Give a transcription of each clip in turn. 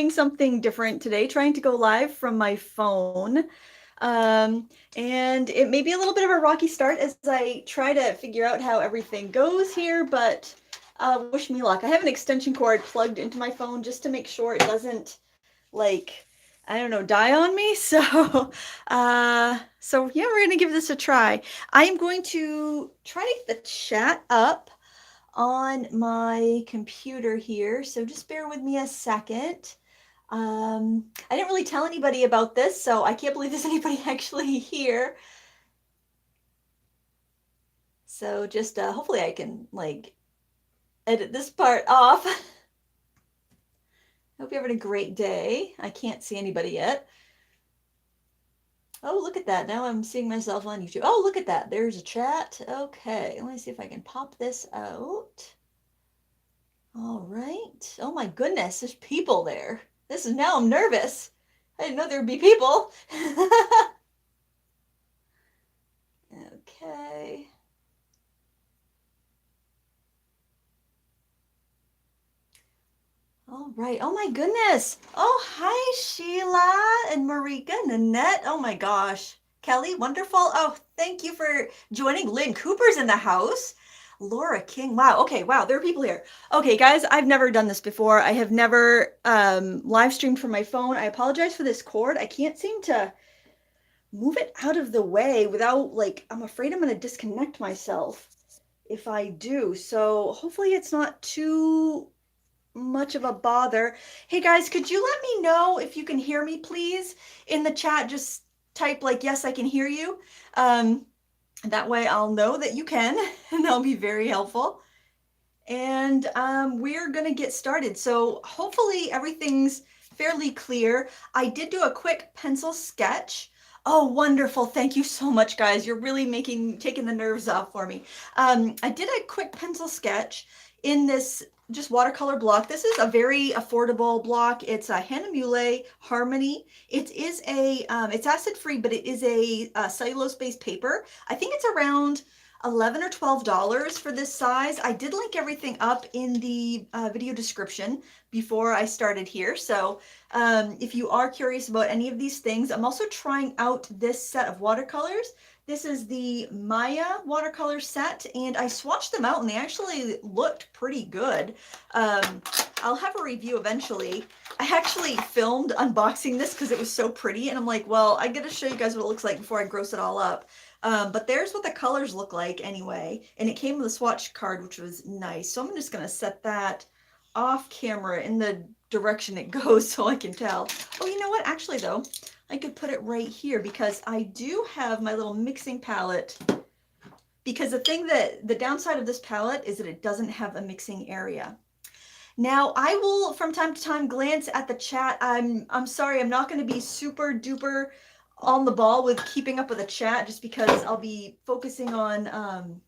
trying something different today, trying to go live from my phone. And it may be a little bit of a rocky start as I try to figure out how everything goes here, but wish me luck. I have an extension cord plugged into my phone just to make sure it doesn't, like, I don't know, die on me. So yeah, we're gonna give this a try. I am going to try to get the chat up on my computer here, so just bear with me a second. I didn't really tell anybody about this, so I can't believe there's anybody actually here. So just hopefully I can like edit this part off. Hope you're having a great day. I can't see anybody yet. Oh, look at that. Now I'm seeing myself on YouTube. Oh, look at that. There's a chat. Okay, let me see if I can pop this out. All right. Oh my goodness, there's people there. This is, now I'm nervous. I didn't know there would be people. Okay. All right. Oh my goodness. Oh, hi, Sheila and Marika, Nanette. Oh my gosh. Kelly, wonderful. Oh, thank you for joining. Lynn Cooper's in the house. Laura King. Wow. Okay. Wow. There are people here. Okay, guys, I've never done this before. I have never live streamed from my phone. I apologize for this cord. I can't seem to move it out of the way without, like, I'm afraid I'm going to disconnect myself if I do. So hopefully it's not too much of a bother. Hey guys, could you let me know if you can hear me, please? In the chat, just type like, yes, I can hear you. That way I'll know that you can, and that'll be very helpful. And we're gonna get started. So hopefully everything's fairly clear. I did do a quick pencil sketch. Oh, wonderful. Thank you so much, guys. You're really taking the nerves off for me. I did a quick pencil sketch in this just watercolor block. This is a very affordable block. It's a Hahnemühle Harmony. It is a, it's acid-free, but it is a cellulose-based paper. I think it's around $11 or $12 for this size. I did link everything up in the video description before I started here. So if you are curious about any of these things, I'm also trying out this set of watercolors. This is the Maya watercolor set, and I swatched them out and they actually looked pretty good. I'll have a review eventually. I actually filmed unboxing this because it was so pretty, and I'm like, well, I gotta show you guys what it looks like before I gross it all up. But there's what the colors look like anyway, and it came with a swatch card, which was nice. So I'm just gonna set that off camera in the direction it goes so I can tell. Oh, you know what? Actually, though, I could put it right here because I do have my little mixing palette. Because the downside of this palette is that it doesn't have a mixing area. Now, I will from time to time glance at the chat. I'm sorry, I'm not going to be super duper on the ball with keeping up with the chat just because I'll be focusing on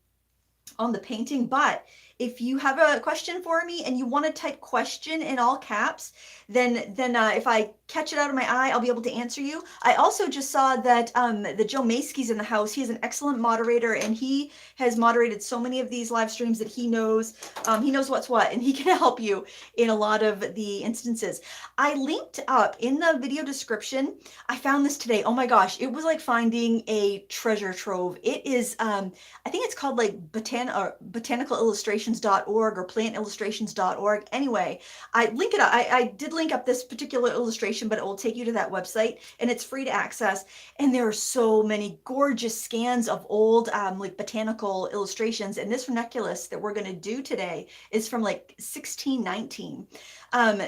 the painting. But if you have a question for me and you want to type question in all caps, then if I catch it out of my eye, I'll be able to answer you. I also just saw that the Joe Maskey's in the house. He is an excellent moderator, and he has moderated so many of these live streams that he knows what's what, and he can help you in a lot of the instances. I linked up in the video description. I found this today. Oh my gosh, it was like finding a treasure trove. It is, I think it's called like botanicalillustrations.org or plantillustrations.org. Anyway, I link it up. I did link up this particular illustration, but it will take you to that website, and it's free to access. And there are so many gorgeous scans of old like botanical illustrations. And this ranunculus that we're going to do today is from like 1619.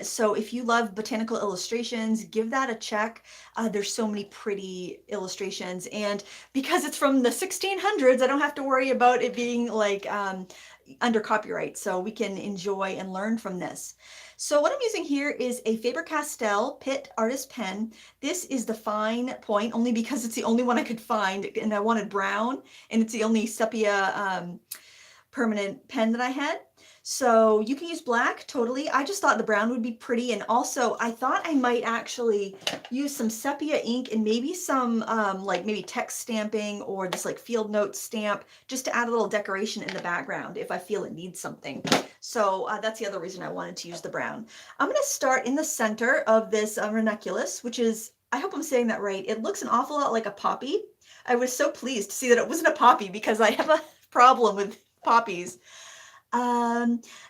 So if you love botanical illustrations, give that a check. There's so many pretty illustrations, and because it's from the 1600s, I don't have to worry about it being like under copyright, so we can enjoy and learn from this. So what I'm using here is a Faber-Castell Pitt Artist Pen. This is the fine point, only because it's the only one I could find, and I wanted brown, and it's the only sepia permanent pen that I had. So you can use black, totally. I just thought the brown would be pretty. And also I thought I might actually use some sepia ink and maybe some like maybe text stamping or this like field note stamp just to add a little decoration in the background if I feel it needs something. So that's the other reason I wanted to use the brown. I'm going to start in the center of this ranunculus, which is, I hope I'm saying that right. It looks an awful lot like a poppy. I was so pleased to see that it wasn't a poppy because I have a problem with poppies.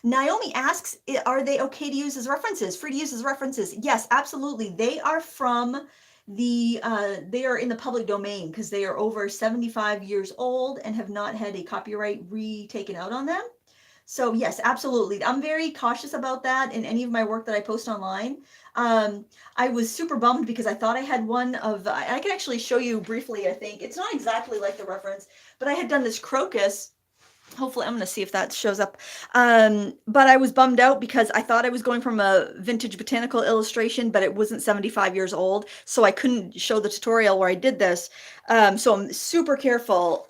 Naomi asks, are they okay to use as references? Free to use as references? Yes, absolutely. They are from they are in the public domain because they are over 75 years old and have not had a copyright retaken out on them. So yes, absolutely. I'm very cautious about that in any of my work that I post online. I was super bummed because I thought I had one of, I can actually show you briefly, I think. It's not exactly like the reference, but I had done this crocus. Hopefully, I'm going to see if that shows up. But I was bummed out because I thought I was going from a vintage botanical illustration, but it wasn't 75 years old. So I couldn't show the tutorial where I did this. So I'm super careful.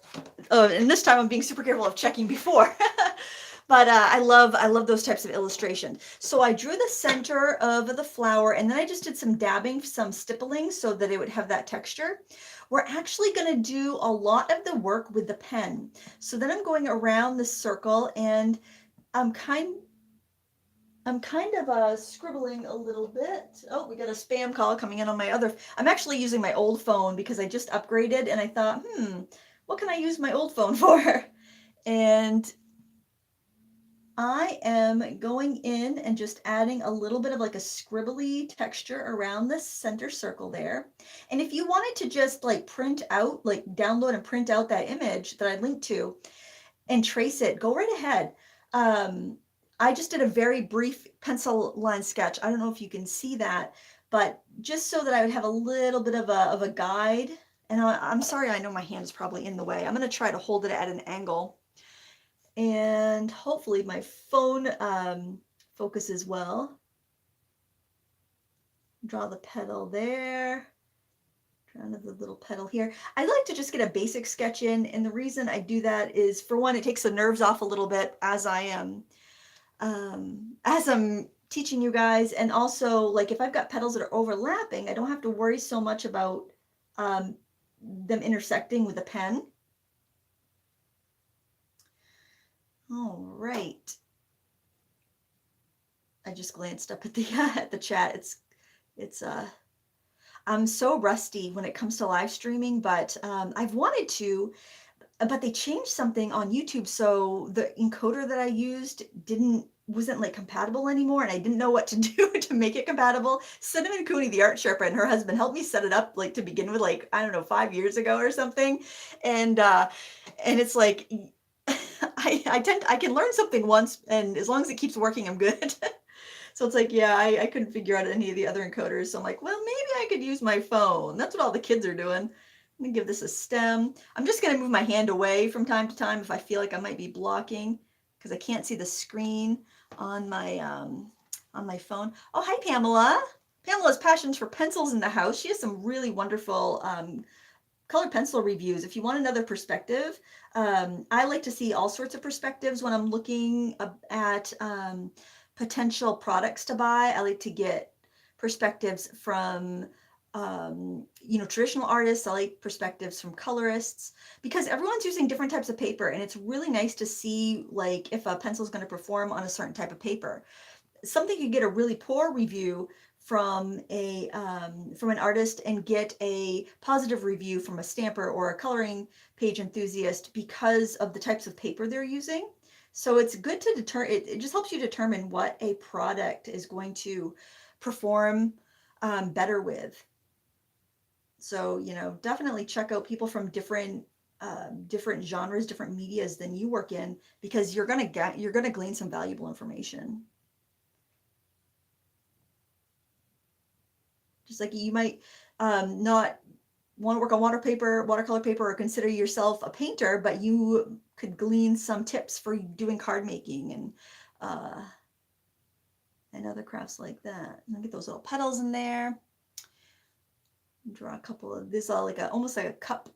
And this time I'm being super careful of checking before. But I love those types of illustrations. So I drew the center of the flower and then I just did some dabbing, some stippling so that it would have that texture. We're actually going to do a lot of the work with the pen. So then I'm going around the circle and I'm kind of scribbling a little bit. Oh, we got a spam call coming in on my other. I'm actually using my old phone because I just upgraded and I thought, what can I use my old phone for? And I am going in and just adding a little bit of like a scribbly texture around the center circle there. And if you wanted to just like print out, like download and print out that image that I linked to and trace it, go right ahead. I just did a very brief pencil line sketch. I don't know if you can see that, but just so that I would have a little bit of a guide. And I'm sorry, I know my hand is probably in the way. I'm going to try to hold it at an angle. And hopefully my phone focuses well. Draw the petal there. Draw another little petal here. I like to just get a basic sketch in, and the reason I do that is, for one, it takes the nerves off a little bit as I'm teaching you guys, and also like if I've got petals that are overlapping, I don't have to worry so much about them intersecting with the pen. All right. I just glanced up at the chat. I'm so rusty when it comes to live streaming, but I've wanted to, but they changed something on YouTube, so the encoder that I used wasn't like compatible anymore, and I didn't know what to do to make it compatible. Cinnamon Cooney, the art sharper, and her husband helped me set it up like to begin with, like I don't know, 5 years ago or something, and it's like I can learn something once, and as long as it keeps working, I'm good. So it's like, yeah, I couldn't figure out any of the other encoders. So I'm like, well, maybe I could use my phone. That's what all the kids are doing. I'm gonna give this a stem. I'm just gonna move my hand away from time to time if I feel like I might be blocking because I can't see the screen on my phone. Oh, hi, Pamela. Pamela's passions for pencils in the house. She has some really wonderful colored pencil reviews. If you want another perspective, I like to see all sorts of perspectives when I'm looking at potential products to buy. I like to get perspectives from traditional artists. I like perspectives from colorists because everyone's using different types of paper, and it's really nice to see like if a pencil is going to perform on a certain type of paper. Something you get a really poor review from an artist and get a positive review from a stamper or a coloring page enthusiast because of the types of paper they're using. So it's good to determine, it just helps you determine what a product is going to perform better with. So, definitely check out people from different genres, different medias than you work in, because you're going to glean some valuable information. Just like you might not want to work on watercolor paper, or consider yourself a painter, but you could glean some tips for doing card making and other crafts like that. And get those little petals in there. Draw a couple of this, almost like a cup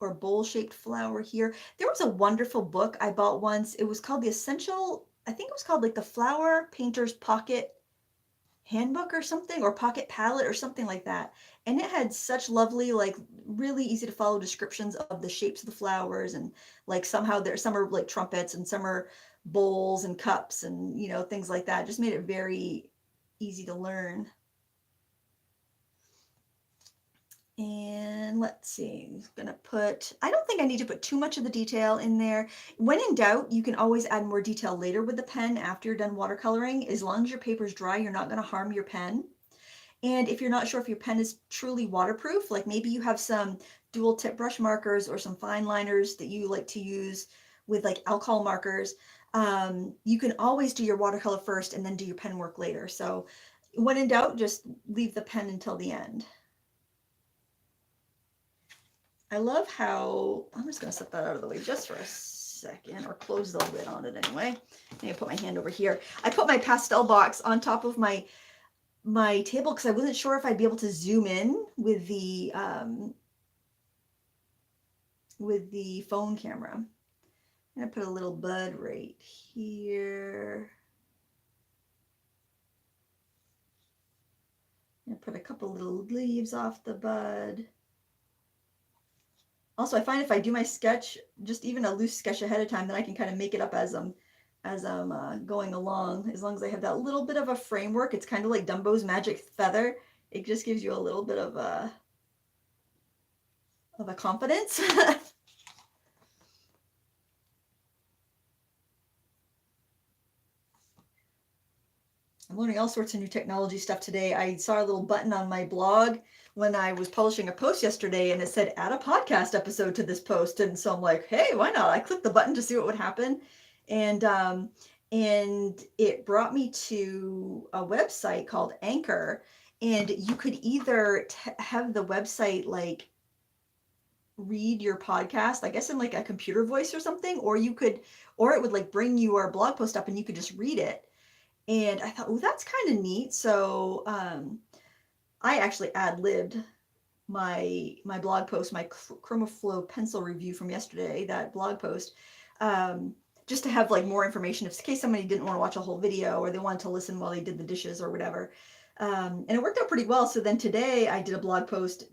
or bowl shaped flower here. There was a wonderful book I bought once. It was called The Essential I think it was called like the Flower Painter's Pocket Handbook or something, or Pocket Palette or something like that. And it had such lovely, like really easy to follow descriptions of the shapes of the flowers, and like somehow there some are like trumpets and some are bowls and cups and things like that. Just made it very easy to learn. And let's see, I'm gonna put, I don't think I need to put too much of the detail in there. When in doubt, you can always add more detail later with the pen after you're done watercoloring. As long as your paper's dry, you're not gonna harm your pen. And if you're not sure if your pen is truly waterproof, like maybe you have some dual tip brush markers or some fine liners that you like to use with like alcohol markers, you can always do your watercolor first and then do your pen work later. So when in doubt, just leave the pen until the end. I love how, I'm just gonna set that out of the way just for a second, or close the lid on it anyway. Maybe put my hand over here. I put my pastel box on top of my table because I wasn't sure if I'd be able to zoom in with the phone camera. I'm gonna put a little bud right here. I'm gonna put a couple little leaves off the bud. Also, I find if I do my sketch, just even a loose sketch ahead of time, then I can kind of make it up as I'm going along. As long as I have that little bit of a framework, it's kind of like Dumbo's magic feather. It just gives you a little bit of a confidence. I'm learning all sorts of new technology stuff today. I saw a little button on my blog when I was publishing a post yesterday, and it said add a podcast episode to this post. And so I'm like, hey, why not? I clicked the button to see what would happen. And it brought me to a website called Anchor. And you could either have the website like read your podcast, I guess in like a computer voice or something, or it would like bring your blog post up and you could just read it. And I thought, oh, that's kind of neat. So I actually ad-libbed my blog post, my ChromaFlow pencil review from yesterday, that blog post, just to have like more information in case somebody didn't want to watch a whole video or they wanted to listen while they did the dishes or whatever. And it worked out pretty well. So then today I did a blog post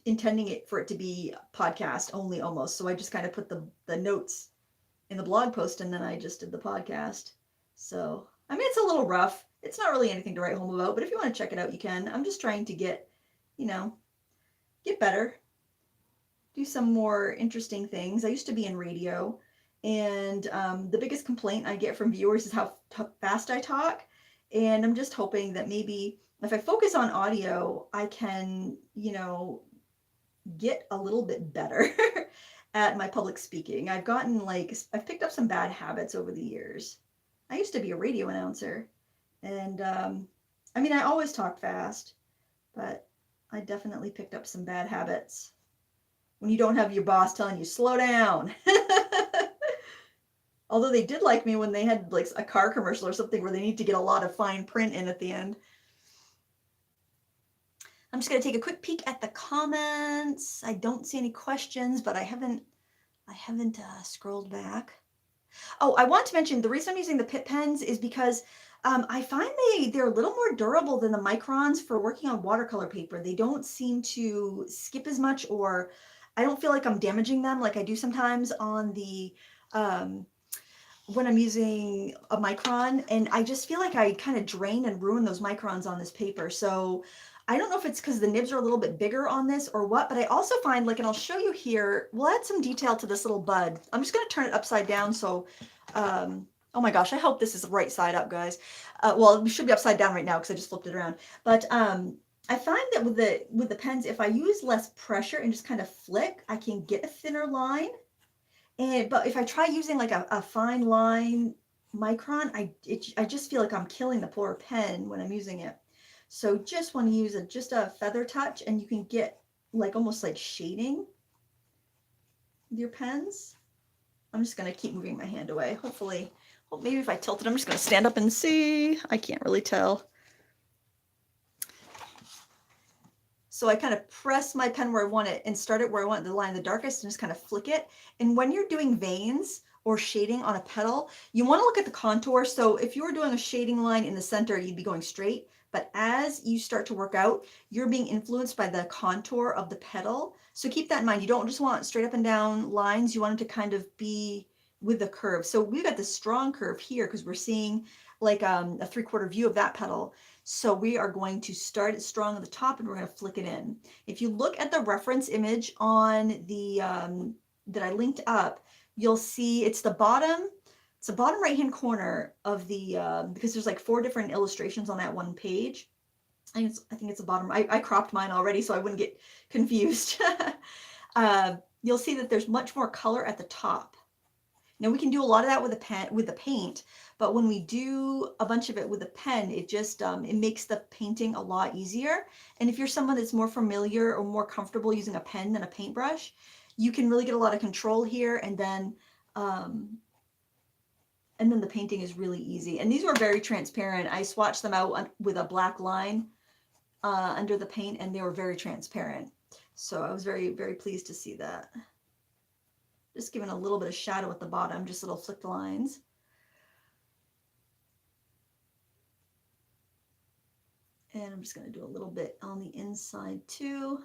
intending it for it to be podcast only almost. So I just kind of put the notes in the blog post and then I just did the podcast. So I mean, it's a little rough. It's not really anything to write home about, but if you want to check it out, you can. I'm just trying to get better, do some more interesting things. I used to be in radio, and the biggest complaint I get from viewers is how fast I talk. And I'm just hoping that maybe if I focus on audio, I can, get a little bit better at my public speaking. I've picked up some bad habits over the years. I used to be a radio announcer, and I mean, I always talk fast, but I definitely picked up some bad habits. When you don't have your boss telling you, slow down. Although they did like me when they had like a car commercial or something where they need to get a lot of fine print in at the end. I'm just going to take a quick peek at the comments. I don't see any questions, but I haven't scrolled back. Oh, I want to mention the reason I'm using the Pitt pens is because I find they're a little more durable than the microns for working on watercolor paper. They don't seem to skip as much, or I don't feel like I'm damaging them like I do sometimes on the when I'm using a micron, and I just feel like I kind of drain and ruin those microns on this paper. So I don't know if it's because the nibs are a little bit bigger on this or what, but I also find, like, and I'll show you here, we'll add some detail to this little bud. I'm just going to turn it upside down. So, oh my gosh, I hope this is the right side up, guys. Well, it should be upside down right now because I just flipped it around. But I find that with the pens, if I use less pressure and just kind of flick, I can get a thinner line. But if I try using like a fine line micron, I just feel like I'm killing the poor pen when I'm using it. So just want to use just a feather touch, and you can get like almost like shading with your pens. I'm just going to keep moving my hand away. Hopefully, maybe if I tilt it, I'm just going to stand up and see. I can't really tell. So I kind of press my pen where I want it and start it where I want the line the darkest and just kind of flick it. And when you're doing veins or shading on a petal, you want to look at the contour. So if you were doing a shading line in the center, you'd be going straight. But as you start to work out, you're being influenced by the contour of the petal. So keep that in mind. You don't just want straight up and down lines. You want it to kind of be with the curve. So we've got this strong curve here because we're seeing like a 3/4 view of that petal. So we are going to start it strong at the top and we're going to flick it in. If you look at the reference image on the that I linked up, you'll see it's the bottom right hand corner of the because there's like 4 different illustrations on that one page. I think it's the bottom. I cropped mine already so I wouldn't get confused. You'll see that there's much more color at the top. Now we can do a lot of that with a pen, with the paint, but when we do a bunch of it with a pen, it just it makes the painting a lot easier. And if you're someone that's more familiar or more comfortable using a pen than a paintbrush, you can really get a lot of control here, and then the painting is really easy. And these were very transparent. I swatched them out with a black line under the paint, and they were very transparent. So I was very, very pleased to see that. Just giving a little bit of shadow at the bottom, just little flicked lines. And I'm just going to do a little bit on the inside too.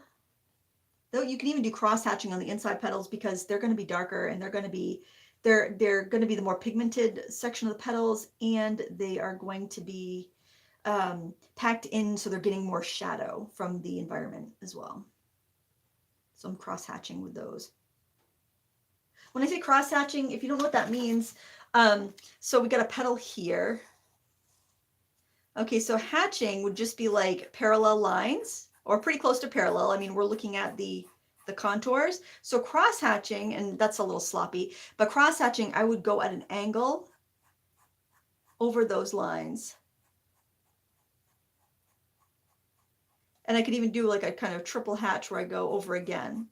Though you can even do cross hatching on the inside petals because they're going to be darker and they're going to be the more pigmented section of the petals, and they are going to be packed in so they're getting more shadow from the environment as well. So I'm cross hatching with those. When I say cross hatching, if you don't know what that means, so we got a petal here. Okay, so hatching would just be like parallel lines or pretty close to parallel. I mean, we're looking at the contours. So cross hatching, and that's a little sloppy, but cross hatching, I would go at an angle over those lines. And I could even do like a kind of triple hatch where I go over again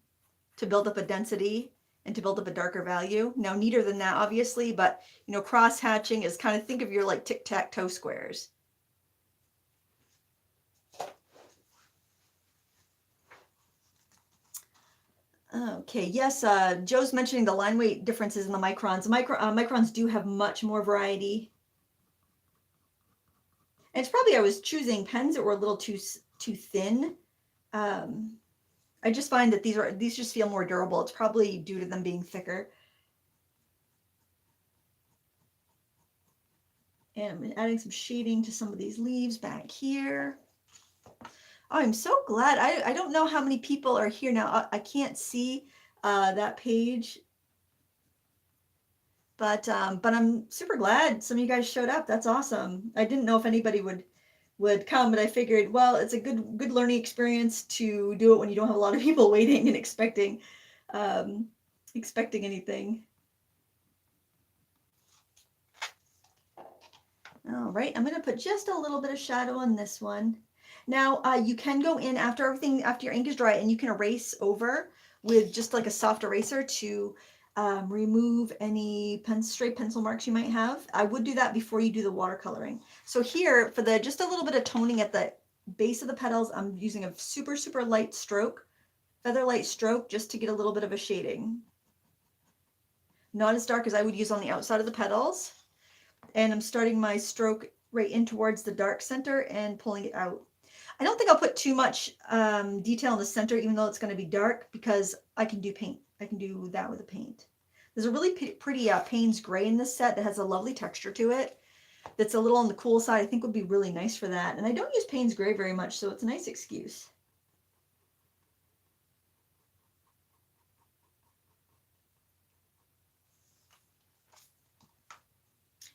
to build up a density and to build up a darker value. Now, neater than that, obviously, but you know, cross hatching is kind of, think of your like tic-tac-toe squares. Okay, yes, Joe's mentioning the line weight differences in the microns. Microns do have much more variety. And it's probably I was choosing pens that were a little too thin. I just find that these just feel more durable. It's probably due to them being thicker. And I'm adding some shading to some of these leaves back here. Oh, I'm so glad. I don't know how many people are here now. I can't see that page. But I'm super glad some of you guys showed up. That's awesome. I didn't know if anybody would come, but I figured, well, it's a good learning experience to do it when you don't have a lot of people waiting and expecting anything. All right, I'm going to put just a little bit of shadow on this one. Now you can go in after your ink is dry, and you can erase over with just like a soft eraser to remove any stray pencil marks you might have. I would do that before you do the watercoloring. So here, for just a little bit of toning at the base of the petals, I'm using a super, super light stroke, feather light stroke, just to get a little bit of a shading. Not as dark as I would use on the outside of the petals. And I'm starting my stroke right in towards the dark center and pulling it out. I don't think I'll put too much detail in the center, even though it's going to be dark, because I can do paint. I can do that with a paint. There's a really pretty Payne's gray in this set that has a lovely texture to it. That's a little on the cool side. I think would be really nice for that. And I don't use Payne's gray very much, so it's a nice excuse.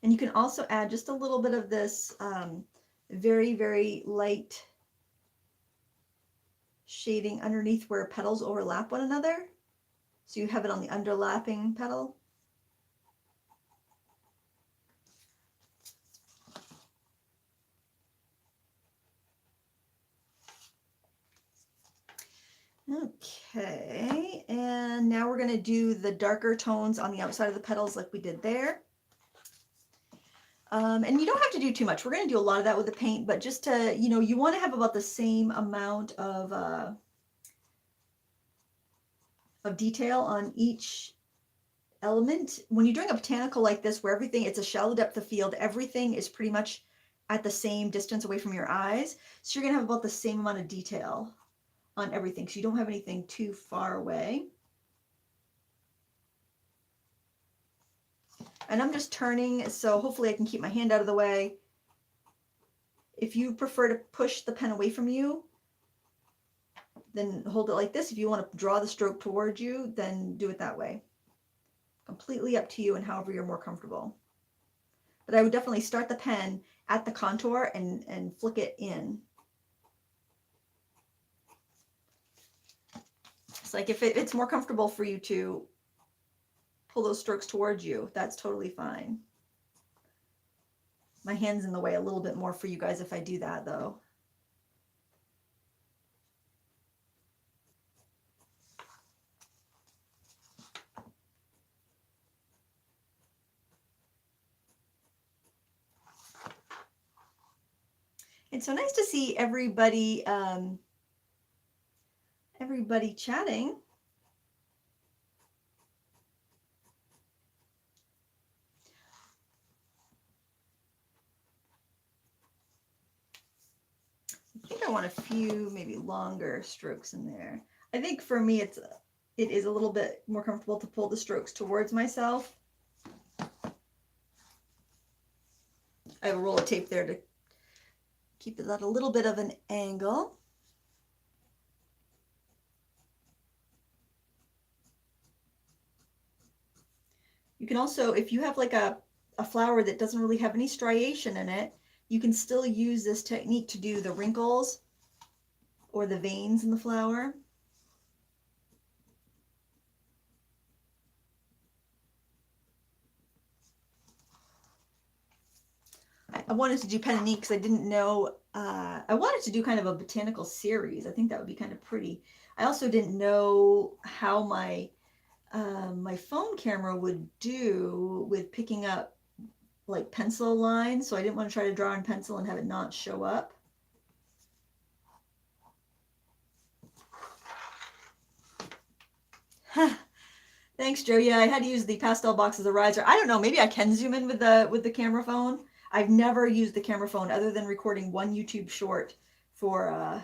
And you can also add just a little bit of this very, very light shading underneath where petals overlap one another. So you have it on the underlapping petal. Okay, and now we're going to do the darker tones on the outside of the petals like we did there. And you don't have to do too much. We're going to do a lot of that with the paint, but just to, you know, you want to have about the same amount of detail on each element. When you're doing a botanical like this, where everything, it's a shallow depth of field, everything is pretty much at the same distance away from your eyes. So you're gonna have about the same amount of detail on everything. So you don't have anything too far away. And I'm just turning, so hopefully I can keep my hand out of the way. If you prefer to push the pen away from you, then hold it like this. If you want to draw the stroke towards you, then do it that way. Completely up to you and however you're more comfortable. But I would definitely start the pen at the contour and flick it in. It's like if it's more comfortable for you to pull those strokes towards you, that's totally fine. My hand's in the way a little bit more for you guys if I do that though. It's so nice to see everybody everybody chatting. I think I want a few maybe longer strokes in there. I think for me it is a little bit more comfortable to pull the strokes towards myself. I have a roll of tape there to keep it at a little bit of an angle. You can also, if you have like a flower that doesn't really have any striation in it, you can still use this technique to do the wrinkles or the veins in the flower. I wanted to do pen and ink because I didn't know, I wanted to do kind of a botanical series. I think that would be kind of pretty. I also didn't know how my my phone camera would do with picking up like pencil lines, so I didn't want to try to draw in pencil and have it not show up. Thanks, Joe. Yeah, I had to use the pastel box as a riser. I don't know, maybe I can zoom in with the camera phone. I've never used the camera phone other than recording one YouTube short for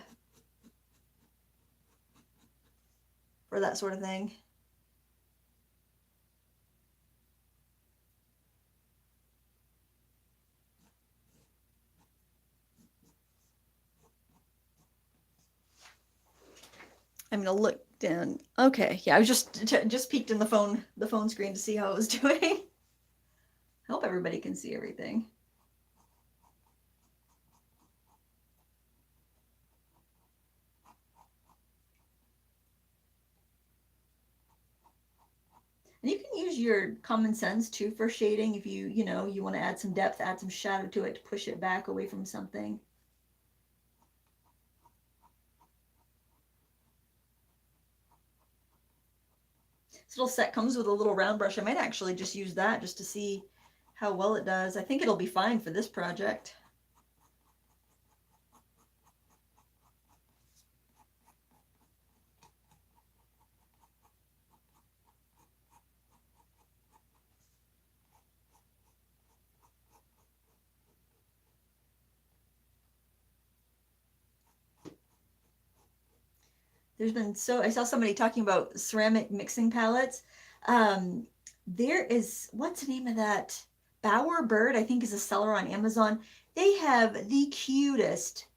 that sort of thing. I'm gonna look down. Okay, yeah, I was just peeked in the phone screen to see how it was doing. I hope everybody can see everything. And you can use your common sense too for shading if you know, you want to add some depth, add some shadow to it to push it back away from something. This little set comes with a little round brush. I might actually just use that just to see how well it does. I think it'll be fine for this project. There's been I saw somebody talking about ceramic mixing palettes. There is, what's the name of that? Bowerbird, I think, is a seller on Amazon. They have the cutest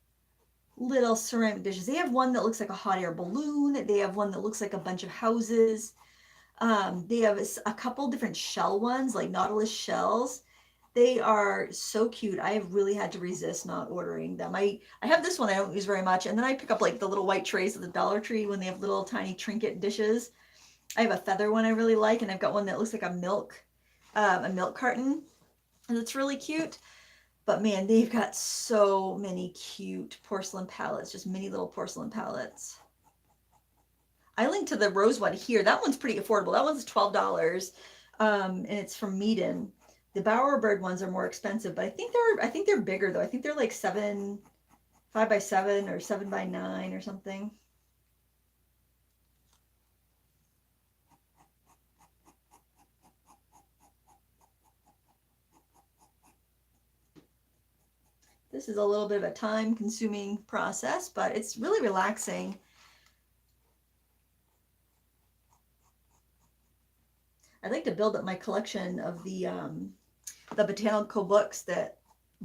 little ceramic dishes. They have one that looks like a hot air balloon. They have one that looks like a bunch of houses. They have a couple different shell ones, like Nautilus shells. They are so cute. I have really had to resist not ordering them. I have this one I don't use very much, and then I pick up like the little white trays at the Dollar Tree when they have little tiny trinket dishes. I have a feather one I really like, and I've got one that looks like a milk carton, and it's really cute. But man, they've got so many cute porcelain palettes, just mini little porcelain palettes. I linked to the rose one here. That one's pretty affordable. That one's $12, and it's from Meaden. The Bowerbird ones are more expensive, but I think they're bigger though. I think they're like 5x7 or 7x9 or something. This is a little bit of a time-consuming process, but it's really relaxing. I'd like to build up my collection of the botanical books that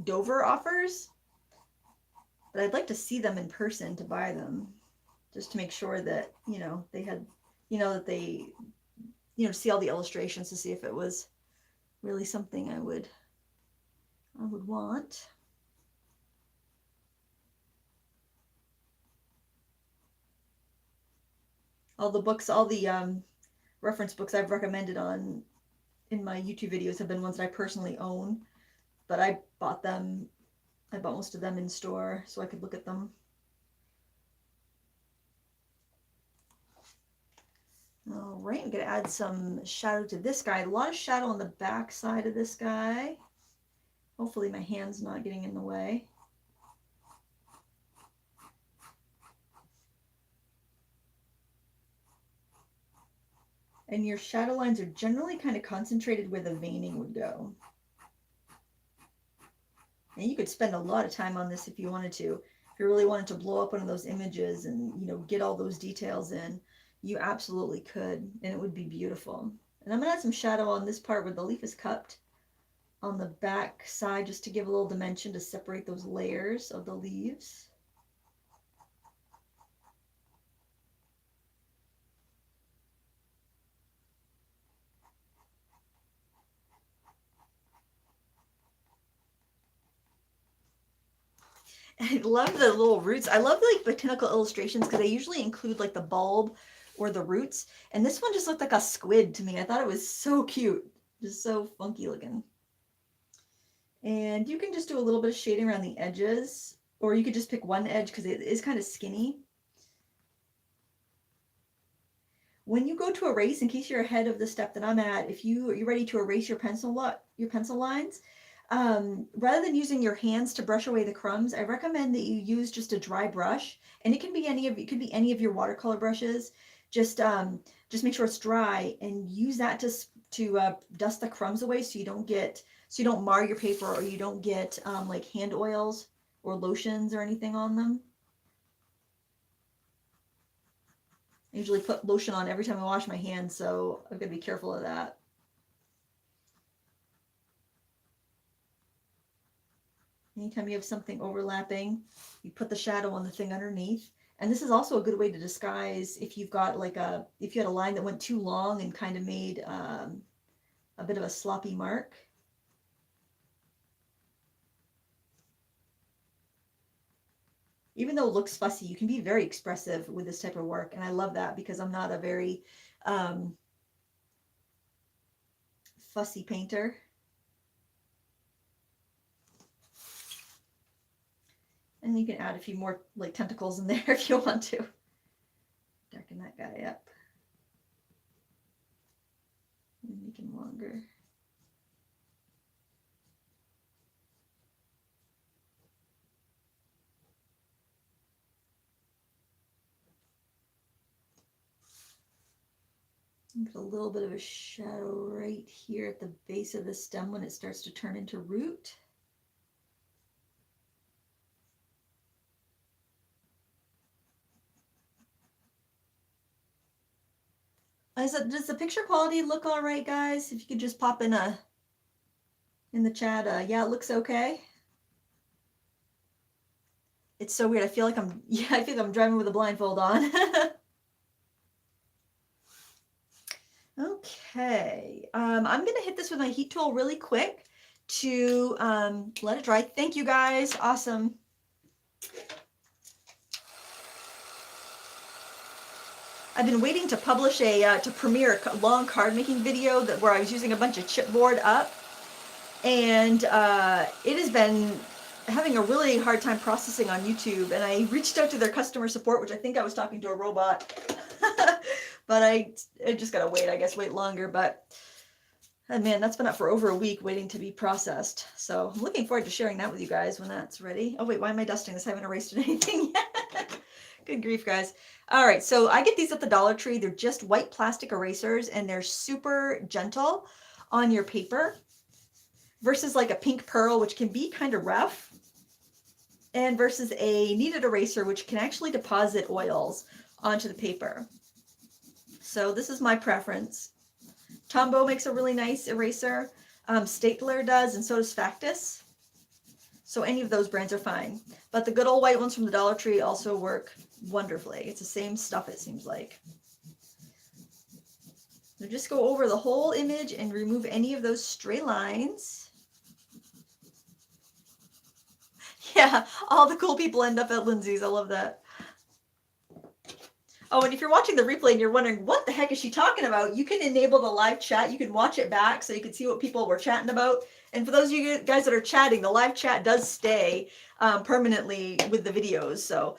Dover offers, but I'd like to see them in person to buy them, just to make sure that, you know, they had, you know, that they, you know, see all the illustrations to see if it was really something I would want. All the books, all the reference books I've recommended in my YouTube videos have been ones that I personally own, but I bought most of them in store so I could look at them. All right, I'm gonna add some shadow to this guy. A lot of shadow on the back side of this guy. Hopefully my hand's not getting in the way. And your shadow lines are generally kind of concentrated where the veining would go. And you could spend a lot of time on this if you wanted to. If you really wanted to blow up one of those images and, you know, get all those details in, you absolutely could, and it would be beautiful. And I'm gonna add some shadow on this part where the leaf is cupped on the back side, just to give a little dimension to separate those layers of the leaves. I love the little roots. I love like botanical illustrations because they usually include like the bulb or the roots. And this one just looked like a squid to me. I thought it was so cute. Just so funky looking. And you can just do a little bit of shading around the edges, or you could just pick one edge because it is kind of skinny. When you go to erase, in case you're ahead of the step that I'm at, if you're ready to erase your pencil lines, rather than using your hands to brush away the crumbs, I recommend that you use just a dry brush, and it could be any of your watercolor brushes. Just make sure it's dry and use that to dust the crumbs away, so you don't mar your paper, or you don't get like hand oils or lotions or anything on them. I usually put lotion on every time I wash my hands, so I've got to be careful of that. Anytime you have something overlapping, you put the shadow on the thing underneath. And this is also a good way to disguise if you've got like if you had a line that went too long and kind of made a bit of a sloppy mark. Even though it looks fussy, you can be very expressive with this type of work. And I love that because I'm not a very fussy painter. And you can add a few more like tentacles in there if you want to. Darken that guy up. And make him longer. Get a little bit of a shadow right here at the base of the stem when it starts to turn into root. Does the picture quality look all right, guys? If you could just pop in the chat, yeah, it looks okay. It's so weird. I feel like I'm driving with a blindfold on. Okay, I'm gonna hit this with my heat tool really quick to let it dry. Thank you guys, awesome. I've been waiting to publish to premiere a long card making video where I was using a bunch of chipboard up, and it has been having a really hard time processing on YouTube, and I reached out to their customer support, which I think I was talking to a robot. But I just gotta wait longer. But man, that's been up for over a week waiting to be processed. So I'm looking forward to sharing that with you guys when that's ready. Oh wait, why am I dusting this? I haven't erased anything yet. Good grief, guys. All right, so I get these at the Dollar Tree. They're just white plastic erasers, and they're super gentle on your paper versus like a pink pearl, which can be kind of rough. and versus a kneaded eraser, which can actually deposit oils onto the paper. So this is my preference. Tombow makes a really nice eraser. Stapler does, and so does Factus. So any of those brands are fine. But the good old white ones from the Dollar Tree also work wonderfully. It's the same stuff, it seems like. So just go over the whole image and remove any of those stray lines. Yeah, all the cool people end up at Lindsay's. I love that. Oh, and if you're watching the replay and you're wondering, what the heck is she talking about? You can enable the live chat. You can watch it back so you can see what people were chatting about. And for those of you guys that are chatting, the live chat does stay permanently with the videos. So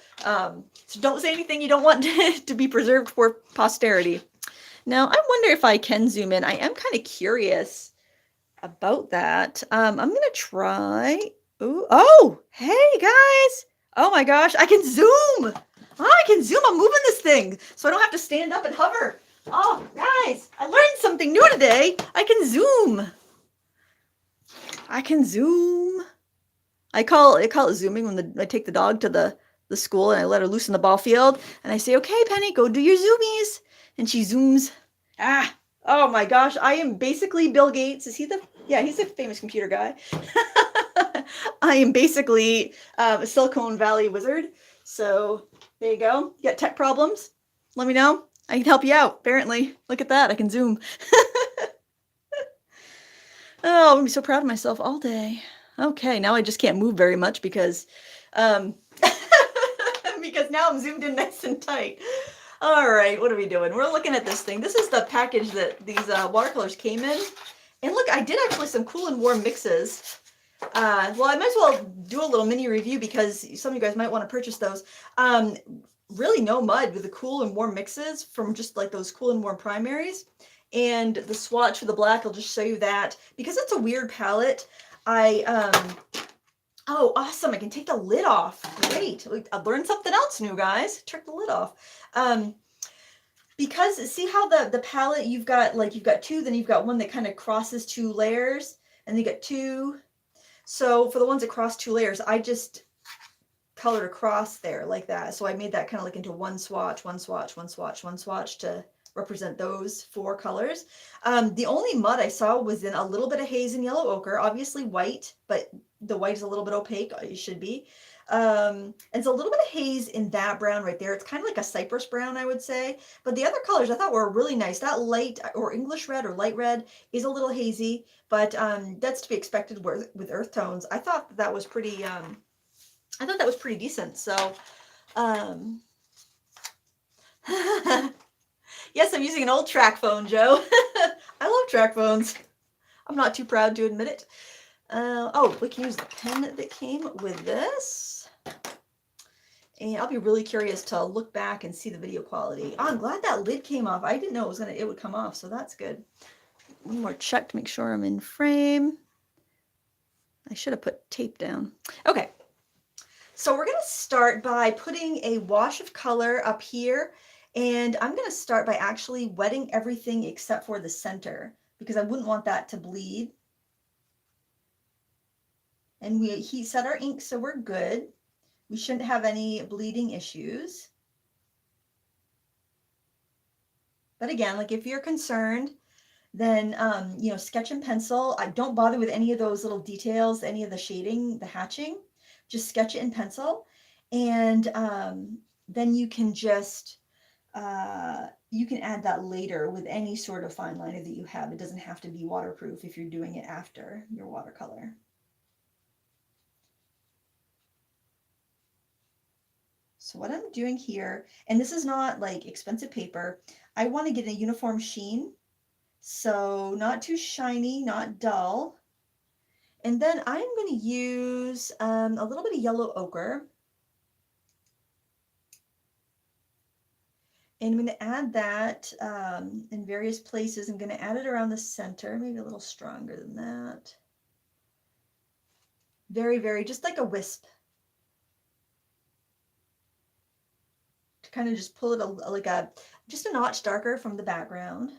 don't say anything you don't want to be preserved for posterity. Now, I wonder if I can zoom in. I am kind of curious about that. I'm going to try. Ooh, oh, hey, guys. Oh, my gosh. I can zoom. Oh, I can zoom. I'm moving this thing so I don't have to stand up and hover. Oh, guys, I learned something new today. I can zoom. I can zoom. I call it zooming when I take the dog to the school and I let her loose in the ball field. And I say, okay, Penny, go do your zoomies. And she zooms. Ah, oh my gosh. I am basically Bill Gates. Is he yeah, he's a famous computer guy. I am basically a Silicon Valley wizard. So there you go. You got tech problems? Let me know. I can help you out, apparently. Look at that. I can zoom. Oh, I'm gonna be so proud of myself all day. Okay, now I just can't move very much because because now I'm zoomed in nice and tight. All right, what are we doing? We're looking at this thing. This is the package that these watercolors came in. And look, I did actually some cool and warm mixes. Well, I might as well do a little mini review because some of you guys might want to purchase those. Really no mud with the cool and warm mixes from just like those cool and warm primaries. And the swatch for the black, I'll just show you that. Because it's a weird palette, oh, awesome, I can take the lid off. Great, I learned something else new, guys. Took the lid off. Because see how the palette, you've got two, then you've got one that kind of crosses two layers, and then you get two. So for the ones that cross two layers, I just colored across there like that. So I made that kind of like into one swatch, one swatch, one swatch, one swatch to represent those four colors. The only mud I saw was in a little bit of haze and yellow ochre, obviously white, but the white is a little bit opaque, it should be. And so a little bit of haze in that brown right there. It's kind of like a cypress brown, I would say. But the other colors I thought were really nice. That light or English red or light red is a little hazy, but that's to be expected with earth tones. I thought that was pretty, I thought that was pretty decent. So, yes, I'm using an old track phone, Joe. I love track phones. I'm not too proud to admit it. Oh, we can use the pen that came with this. And I'll be really curious to look back and see the video quality. Oh, I'm glad that lid came off. I didn't know it would come off, so that's good. One more check to make sure I'm in frame. I should have put tape down. Okay. So we're going to start by putting a wash of color up here. And I'm going to start by actually wetting everything except for the center because I wouldn't want that to bleed. And we heat set our ink, so we're good. We shouldn't have any bleeding issues. But again, like if you're concerned, then, you know, sketch and pencil. I don't bother with any of those little details, any of the shading, the hatching. Just sketch it in pencil. And then you can just, you can add that later with any sort of fine liner that you have. It doesn't have to be waterproof if you're doing it after your watercolor. So what I'm doing here, and this is not like expensive paper, I want to get a uniform sheen. So not too shiny, not dull. And then I'm going to use a little bit of yellow ochre. And I'm going to add that in various places. I'm going to add it around the center, maybe a little stronger than that. Very, very, just like a wisp. To kind of just pull it just a notch darker from the background.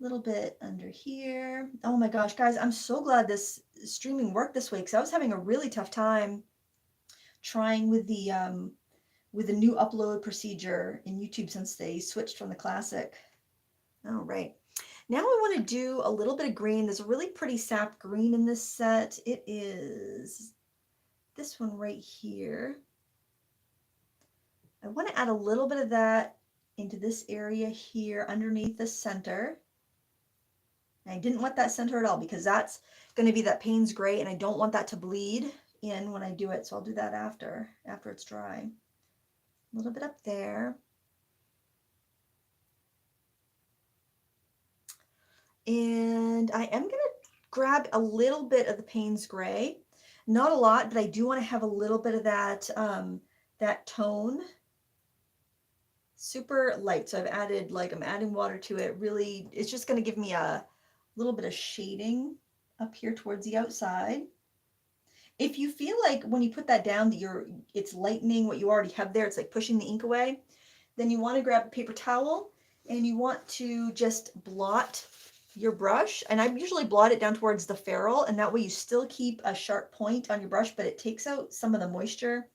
little bit under here. Oh my gosh, guys, I'm so glad this streaming worked this way because I was having a really tough time trying with the new upload procedure in YouTube since they switched from the classic. All right. Now I want to do a little bit of green. There's a really pretty sap green in this set. It is this one right here. I want to add a little bit of that into this area here underneath the center. And I didn't want that center at all because that's going to be that Payne's gray and I don't want that to bleed in when I do it. So I'll do that after it's dry. A little bit up there. And I am going to grab a little bit of the Payne's gray. Not a lot, but I do want to have a little bit of that, that tone. Super light. So I've added, like, I'm adding water to it. Really, it's just going to give me a little bit of shading up here towards the outside. If you feel like when you put that down that it's lightening what you already have there, it's like pushing the ink away, then you want to grab a paper towel and you want to just blot your brush. And I usually blot it down towards the ferrule, and that way you still keep a sharp point on your brush, but it takes out some of the moisture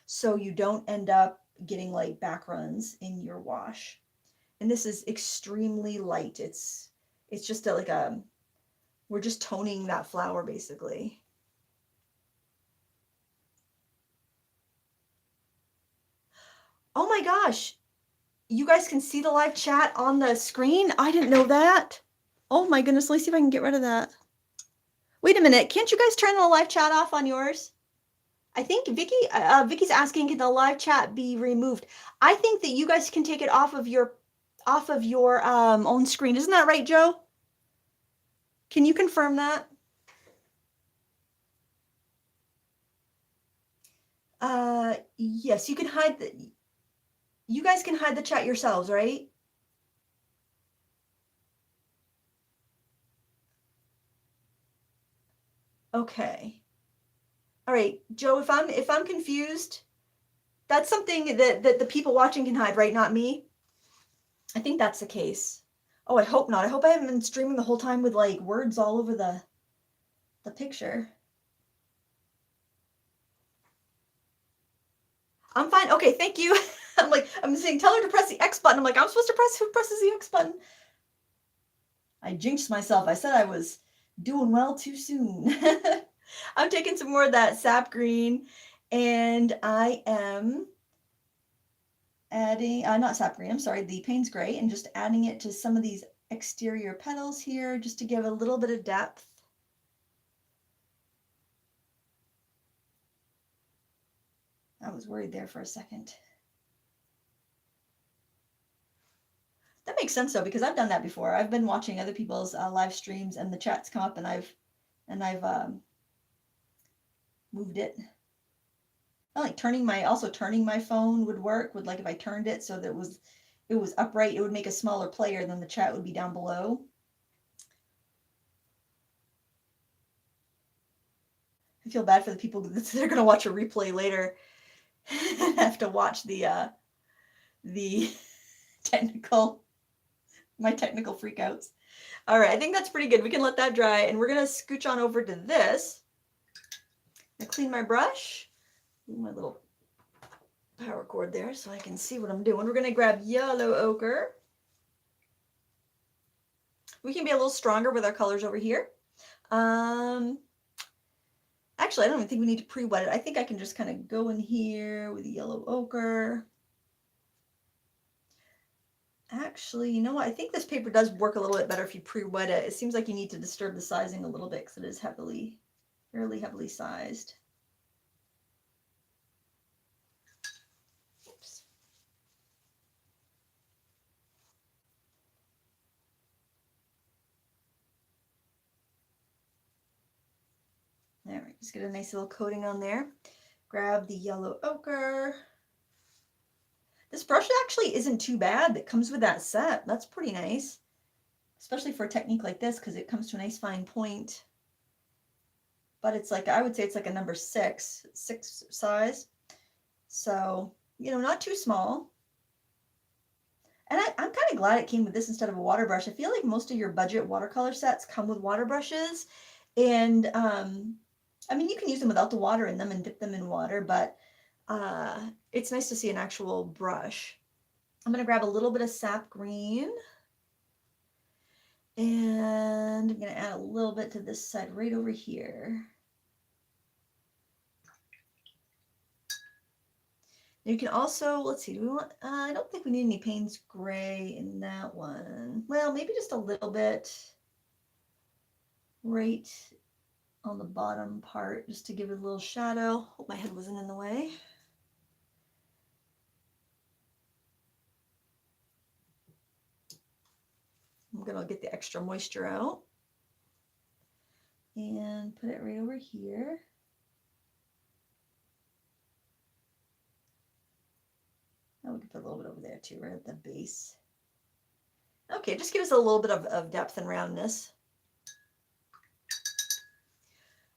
so you don't end up getting like back runs in your wash. And this is extremely light. It's just like we're just toning that flower basically. Oh my gosh, you guys can see the live chat on the screen? I didn't know that. Oh my goodness, let me see if I can get rid of that. Wait a minute, can't you guys turn the live chat off on yours? I think Vicky's asking, can the live chat be removed? I think that you guys can take it off of your own screen. Isn't that right, Joe? Can you confirm that? Yes, you can hide you guys can hide the chat yourselves, right? Okay. All right, Joe, if I'm confused, that's something that the people watching can hide, right? Not me. I think that's the case. Oh, I hope not. I hope I haven't been streaming the whole time with like words all over the picture. I'm fine. Okay, thank you. I'm saying, tell her to press the X button. I'm like, I'm supposed to press, who presses the X button? I jinxed myself. I said I was doing well too soon. I'm taking some more of that sap green and I am adding, not sap green, I'm sorry, the Payne's gray, and just adding it to some of these exterior petals here just to give a little bit of depth. I was worried there for a second. That makes sense though, because I've done that before. I've been watching other people's live streams and the chats come up and I've moved it. Like turning my phone would work with, like, if I turned it so that it was upright, it would make a smaller player, then the chat would be down below. I feel bad for the people that they're going to watch a replay later and have to watch the my technical freakouts. All right, I think that's pretty good. We can let that dry, and we're going to scooch on over to this. I clean my brush, my little power cord there so I can see what I'm doing. We're going to grab yellow ochre. We can be a little stronger with our colors over here. Actually, I don't even think we need to pre-wet it. I think I can just kind of go in here with the yellow ochre. Actually, you know what? I think this paper does work a little bit better if you pre-wet it. It seems like you need to disturb the sizing a little bit because it is fairly heavily sized. Oops. There, just get a nice little coating on there. Grab the yellow ochre. This brush actually isn't too bad that comes with that set. That's pretty nice, especially for a technique like this because it comes to a nice fine point. But it's like, I would say it's like a number 6 size. So, you know, not too small. And I'm kind of glad it came with this instead of a water brush. I feel like most of your budget watercolor sets come with water brushes. And I mean, you can use them without the water in them and dip them in water, but it's nice to see an actual brush. I'm going to grab a little bit of sap green. And I'm going to add a little bit to this side right over here. You can also, let's see, do we want, I don't think we need any Payne's gray in that one. Well, maybe just a little bit right on the bottom part, just to give it a little shadow. Hope my head wasn't in the way. I'm gonna get the extra moisture out and put it right over here. Oh, we can put a little bit over there too, right at the base. Okay, just give us a little bit of depth and roundness.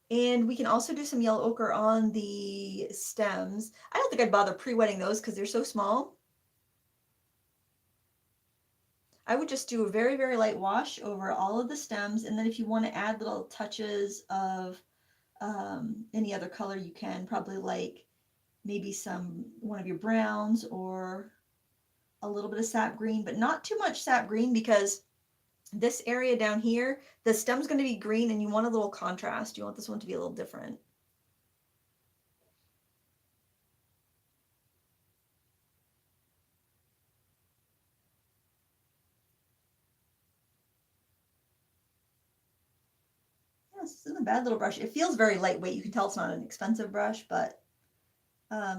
And we can also do some yellow ochre on the stems. I don't think I'd bother pre-wetting those because they're so small. I would just do a very, very light wash over all of the stems. And then if you want to add little touches of any other color, you can, probably like maybe one of your browns or a little bit of sap green, but not too much sap green, because this area down here, the stem's going to be green and you want a little contrast. You want this one to be a little different. Yeah, this isn't a bad little brush. It feels very lightweight. You can tell it's not an expensive brush, but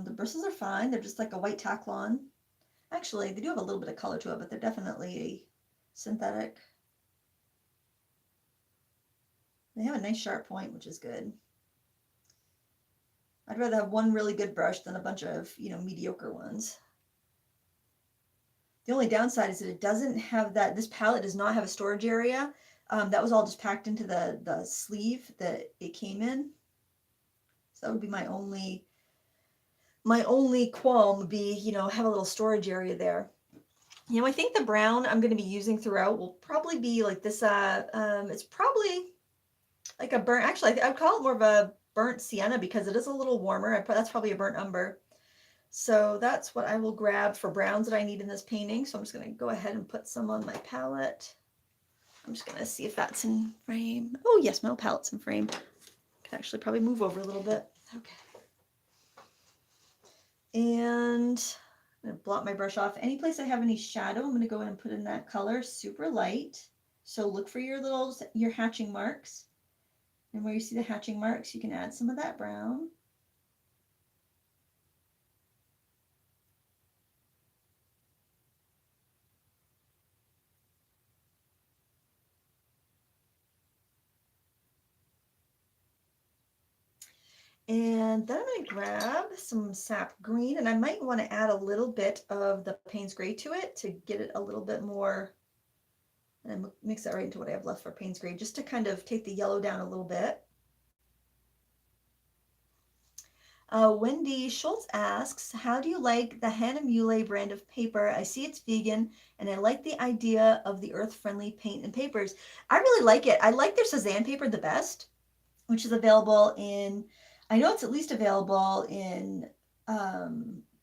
the bristles are fine. They're just like a white Taklon. Actually, they do have a little bit of color to it, but they're definitely synthetic. They have a nice sharp point, which is good. I'd rather have one really good brush than a bunch of, mediocre ones. The only downside is that it doesn't have that, this palette does not have a storage area. That was all just packed into the sleeve that it came in. So that would be my only qualm would be, have a little storage area there. I think the brown I'm going to be using throughout will probably be like this. It's probably like a burnt, actually, I'd call it more of a burnt sienna because it is a little warmer. That's probably a burnt umber. So that's what I will grab for browns that I need in this painting. So I'm just going to go ahead and put some on my palette. I'm just going to see if that's in frame. Oh, yes, my palette's in frame. I can actually probably move over a little bit. Okay. And I'm going to blot my brush off. Any place I have any shadow, I'm going to go in and put in that color, super light. So look for your hatching marks. And where you see the hatching marks, you can add some of that brown. And then I'm going to grab some sap green, and I might want to add a little bit of the Payne's gray to it to get it a little bit more, and mix that right into what I have left for Payne's gray, just to kind of take the yellow down a little bit. Wendy Schultz asks, how do you like the Hannah Mule brand of paper? I see it's vegan, and I like the idea of the earth-friendly paint and papers. I really like it. I like their Cezanne paper the best, which is available in, I know it's at least available in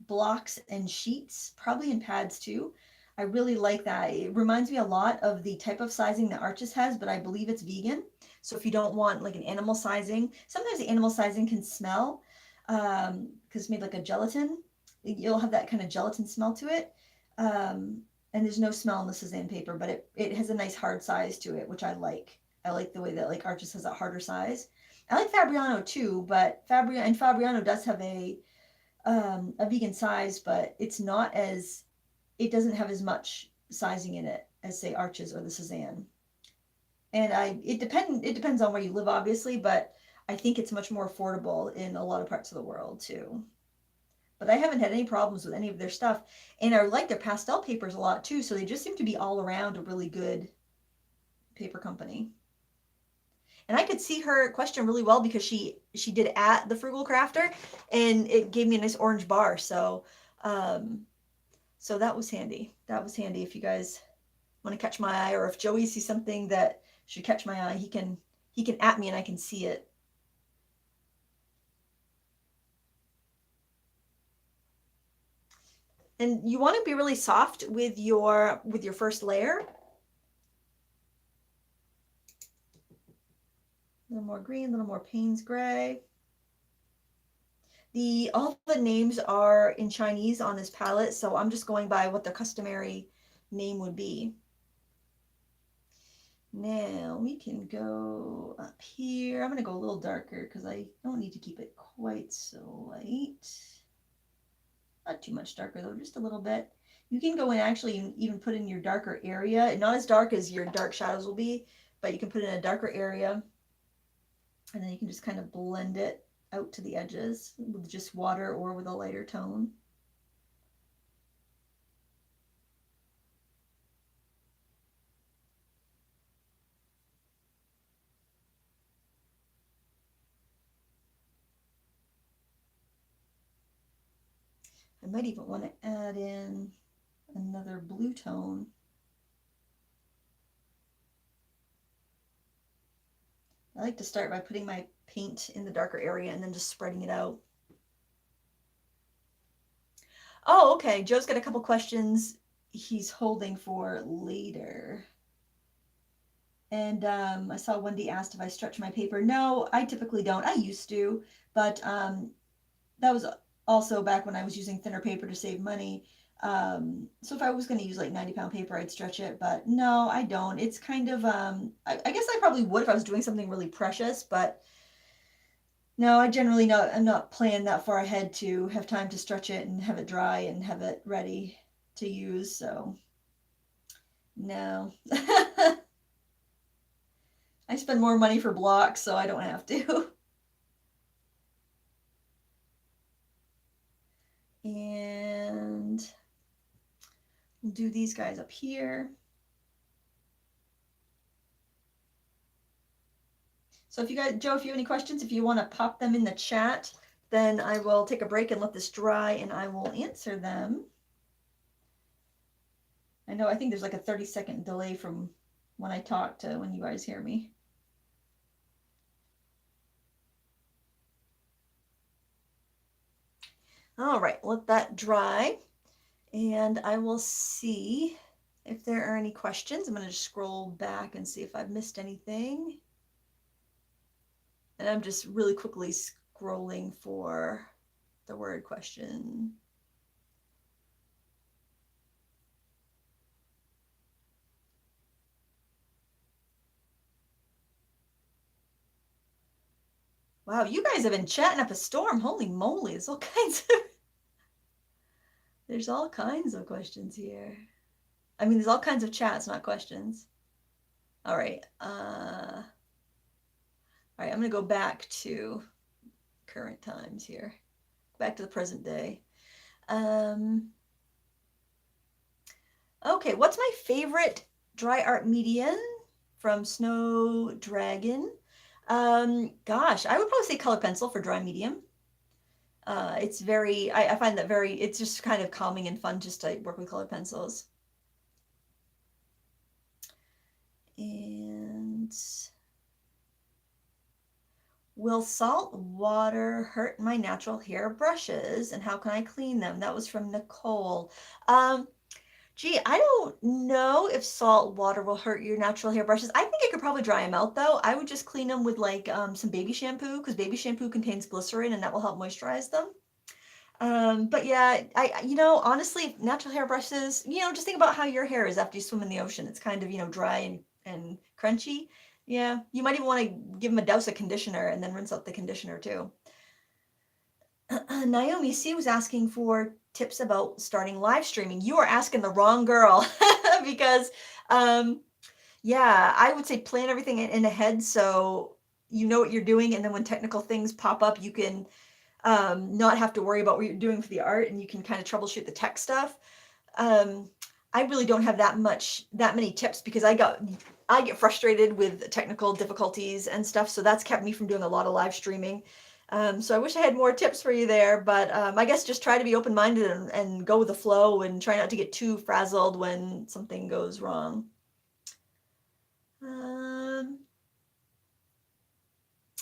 blocks and sheets, probably in pads too. I really like that. It reminds me a lot of the type of sizing that Arches has, but I believe it's vegan. So if you don't want like an animal sizing, sometimes the animal sizing can smell because it's made like a gelatin. You'll have that kind of gelatin smell to it. And there's no smell in the Cezanne paper, but it has a nice hard size to it, which I like. I like the way that like Arches has that harder size. I like Fabriano too, but Fabriano does have a vegan size, but it's not as, it doesn't have as much sizing in it as say Arches or the Cezanne. And it depends on where you live, obviously, but I think it's much more affordable in a lot of parts of the world too. But I haven't had any problems with any of their stuff, and I like their pastel papers a lot too. So they just seem to be all around a really good paper company. And I could see her question really well because she did at the Frugal Crafter, and it gave me a nice orange bar. So So that was handy. That was handy if you guys want to catch my eye, or if Joey sees something that should catch my eye, he can at me and I can see it. And you want to be really soft with your first layer. A little more green, a little more Payne's gray. All the names are in Chinese on this palette, so I'm just going by what the customary name would be. Now we can go up here. I'm going to go a little darker because I don't need to keep it quite so light. Not too much darker though, just a little bit. You can go and actually even put in your darker area. Not as dark as your dark shadows will be, but you can put in a darker area. And then you can just kind of blend it out to the edges with just water or with a lighter tone. I might even want to add in another blue tone. I like to start by putting my paint in the darker area and then just spreading it out. Oh, okay. Joe's got a couple questions he's holding for later. And I saw Wendy asked if I stretch my paper. No, I typically don't. I used to, but that was also back when I was using thinner paper to save money. So if I was going to use like 90-pound paper, I'd stretch it, but no, I don't. It's kind of, I guess I probably would if I was doing something really precious, but no, I'm not planning that far ahead to have time to stretch it and have it dry and have it ready to use. So no, I spend more money for blocks, so I don't have to. And we'll do these guys up here. So if you guys, Joe, if you have any questions, if you want to pop them in the chat, then I will take a break and let this dry and I will answer them. I think there's like a 30-second delay from when I talk to when you guys hear me. All right, let that dry and I will see if there are any questions. I'm going to just scroll back and see if I've missed anything. And I'm just really quickly scrolling for the word question. Wow, you guys have been chatting up a storm. Holy moly, there's all kinds of questions here. I mean, there's all kinds of chats, not questions. All right. All right, I'm gonna go back to current times here. Back to the present day. Okay, what's my favorite dry art medium? From Snow Dragon. Gosh, I would probably say color pencil for dry medium. It's very, I find that it's just kind of calming and fun just to work with colored pencils. And will salt water hurt my natural hair brushes and how can I clean them? That was from Nicole. Gee, I don't know if salt water will hurt your natural hair brushes. I think I could probably dry them out though. I would just clean them with like some baby shampoo because baby shampoo contains glycerin and that will help moisturize them. But yeah, honestly, natural hair brushes, just think about how your hair is after you swim in the ocean. It's kind of, dry and crunchy. Yeah, you might even want to give them a douse of conditioner and then rinse out the conditioner too. Naomi C was asking for tips about starting live streaming. You are asking the wrong girl because, yeah, I would say plan everything in ahead so you know what you're doing, and then when technical things pop up, you can not have to worry about what you're doing for the art, and you can kind of troubleshoot the tech stuff. I really don't have that many tips because I get frustrated with technical difficulties and stuff, so that's kept me from doing a lot of live streaming. So I wish I had more tips for you there, but I guess just try to be open-minded and go with the flow and try not to get too frazzled when something goes wrong.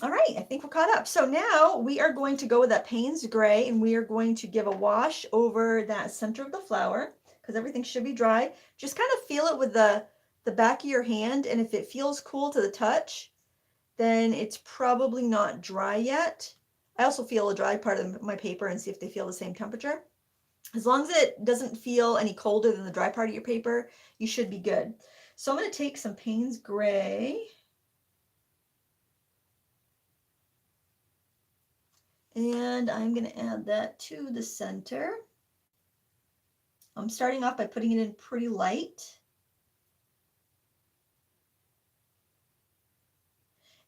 All right, I think we're caught up. So now we are going to go with that Payne's Gray, and we are going to give a wash over that center of the flower because everything should be dry. Just kind of feel it with the back of your hand, and if it feels cool to the touch, then it's probably not dry yet. I also feel a dry part of my paper and see if they feel the same temperature. As long as it doesn't feel any colder than the dry part of your paper, you should be good. So I'm going to take some Payne's Gray. And I'm going to add that to the center. I'm starting off by putting it in pretty light.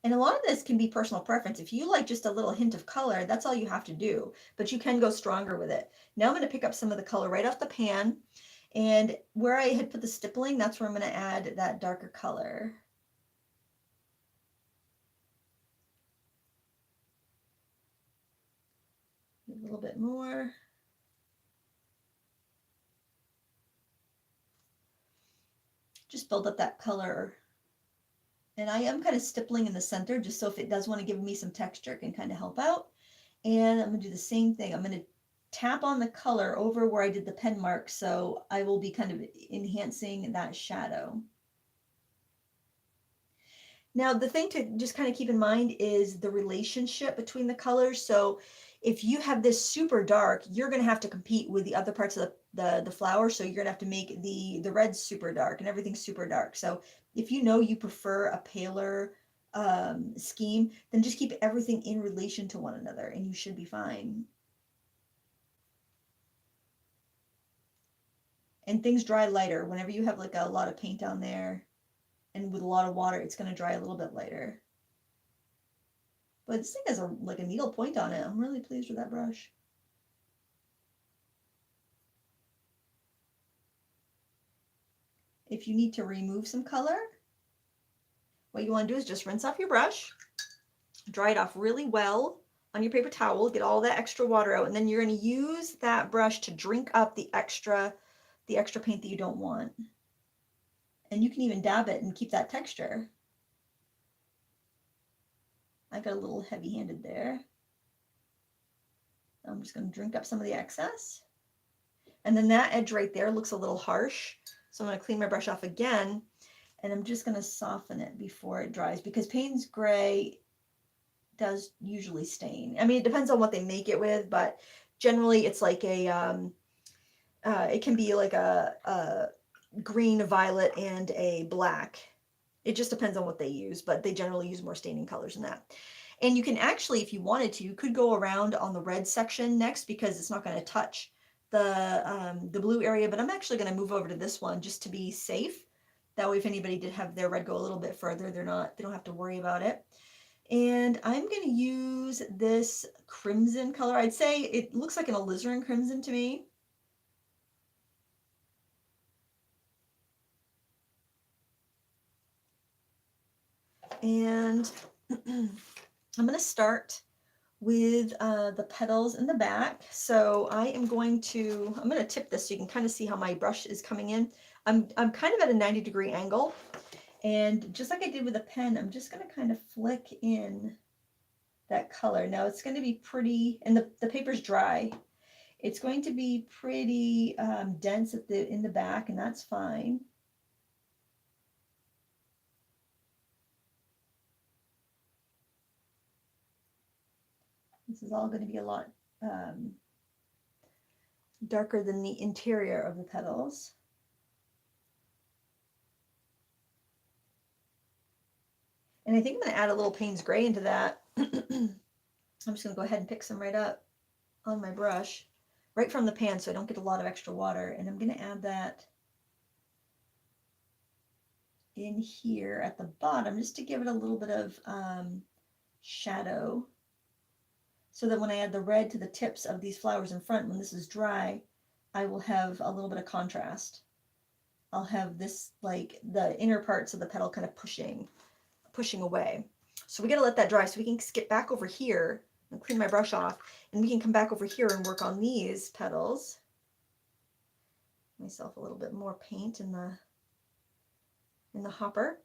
And a lot of this can be personal preference. If you like just a little hint of color, that's all you have to do, but you can go stronger with it. Now I'm going to pick up some of the color right off the pan, and where I had put the stippling, that's where I'm going to add that darker color. A little bit more. Just build up that color. And I am kind of stippling in the center just so if it does want to give me some texture, it can kind of help out. And I'm going to do the same thing. I'm going to tap on the color over where I did the pen mark, so I will be kind of enhancing that shadow. Now, the thing to just kind of keep in mind is the relationship between the colors. So if you have this super dark, you're going to have to compete with the other parts of the flower. So you're going to have to make the red super dark and everything super dark. So if you know you prefer a paler scheme, then just keep everything in relation to one another and you should be fine. And things dry lighter. Whenever you have like a lot of paint on there and with a lot of water, it's going to dry a little bit lighter. But this thing has like a needle point on it. I'm really pleased with that brush. If you need to remove some color, what you want to do is just rinse off your brush, dry it off really well on your paper towel, get all that extra water out, and then you're going to use that brush to drink up the extra paint that you don't want. And you can even dab it and keep that texture. I got a little heavy-handed there. I'm just going to drink up some of the excess. And then that edge right there looks a little harsh. So I'm going to clean my brush off again, and I'm just going to soften it before it dries because Payne's Gray does usually stain. I mean, it depends on what they make it with, but generally it's like a, it can be like a green, a violet, and a black. It just depends on what they use, but they generally use more staining colors than that. And you can actually, if you wanted to, you could go around on the red section next because it's not going to touch the blue area, but I'm actually going to move over to this one just to be safe. That way, if anybody did have their red go a little bit further, they don't have to worry about it. And I'm going to use this crimson color. I'd say it looks like an alizarin crimson to me. And I'm going to start with the petals in the back. So I'm going to tip this so you can kind of see how my brush is coming in. I'm kind of at a 90-degree angle. And just like I did with the pen, I'm just going to kind of flick in that color. Now it's going to be pretty, and the paper's dry. It's going to be pretty dense in the back, and that's fine. This is all going to be a lot darker than the interior of the petals. And I think I'm going to add a little Payne's Gray into that. I'm just going to go ahead and pick some right up on my brush, right from the pan so I don't get a lot of extra water. And I'm going to add that in here at the bottom just to give it a little bit of shadow, so that when I add the red to the tips of these flowers in front, when this is dry, I will have a little bit of contrast. I'll have this, like the inner parts of the petal kind of pushing away. So we got to let that dry so we can skip back over here I'll clean my brush off, and we can come back over here and work on these petals. Myself a little bit more paint in the hopper.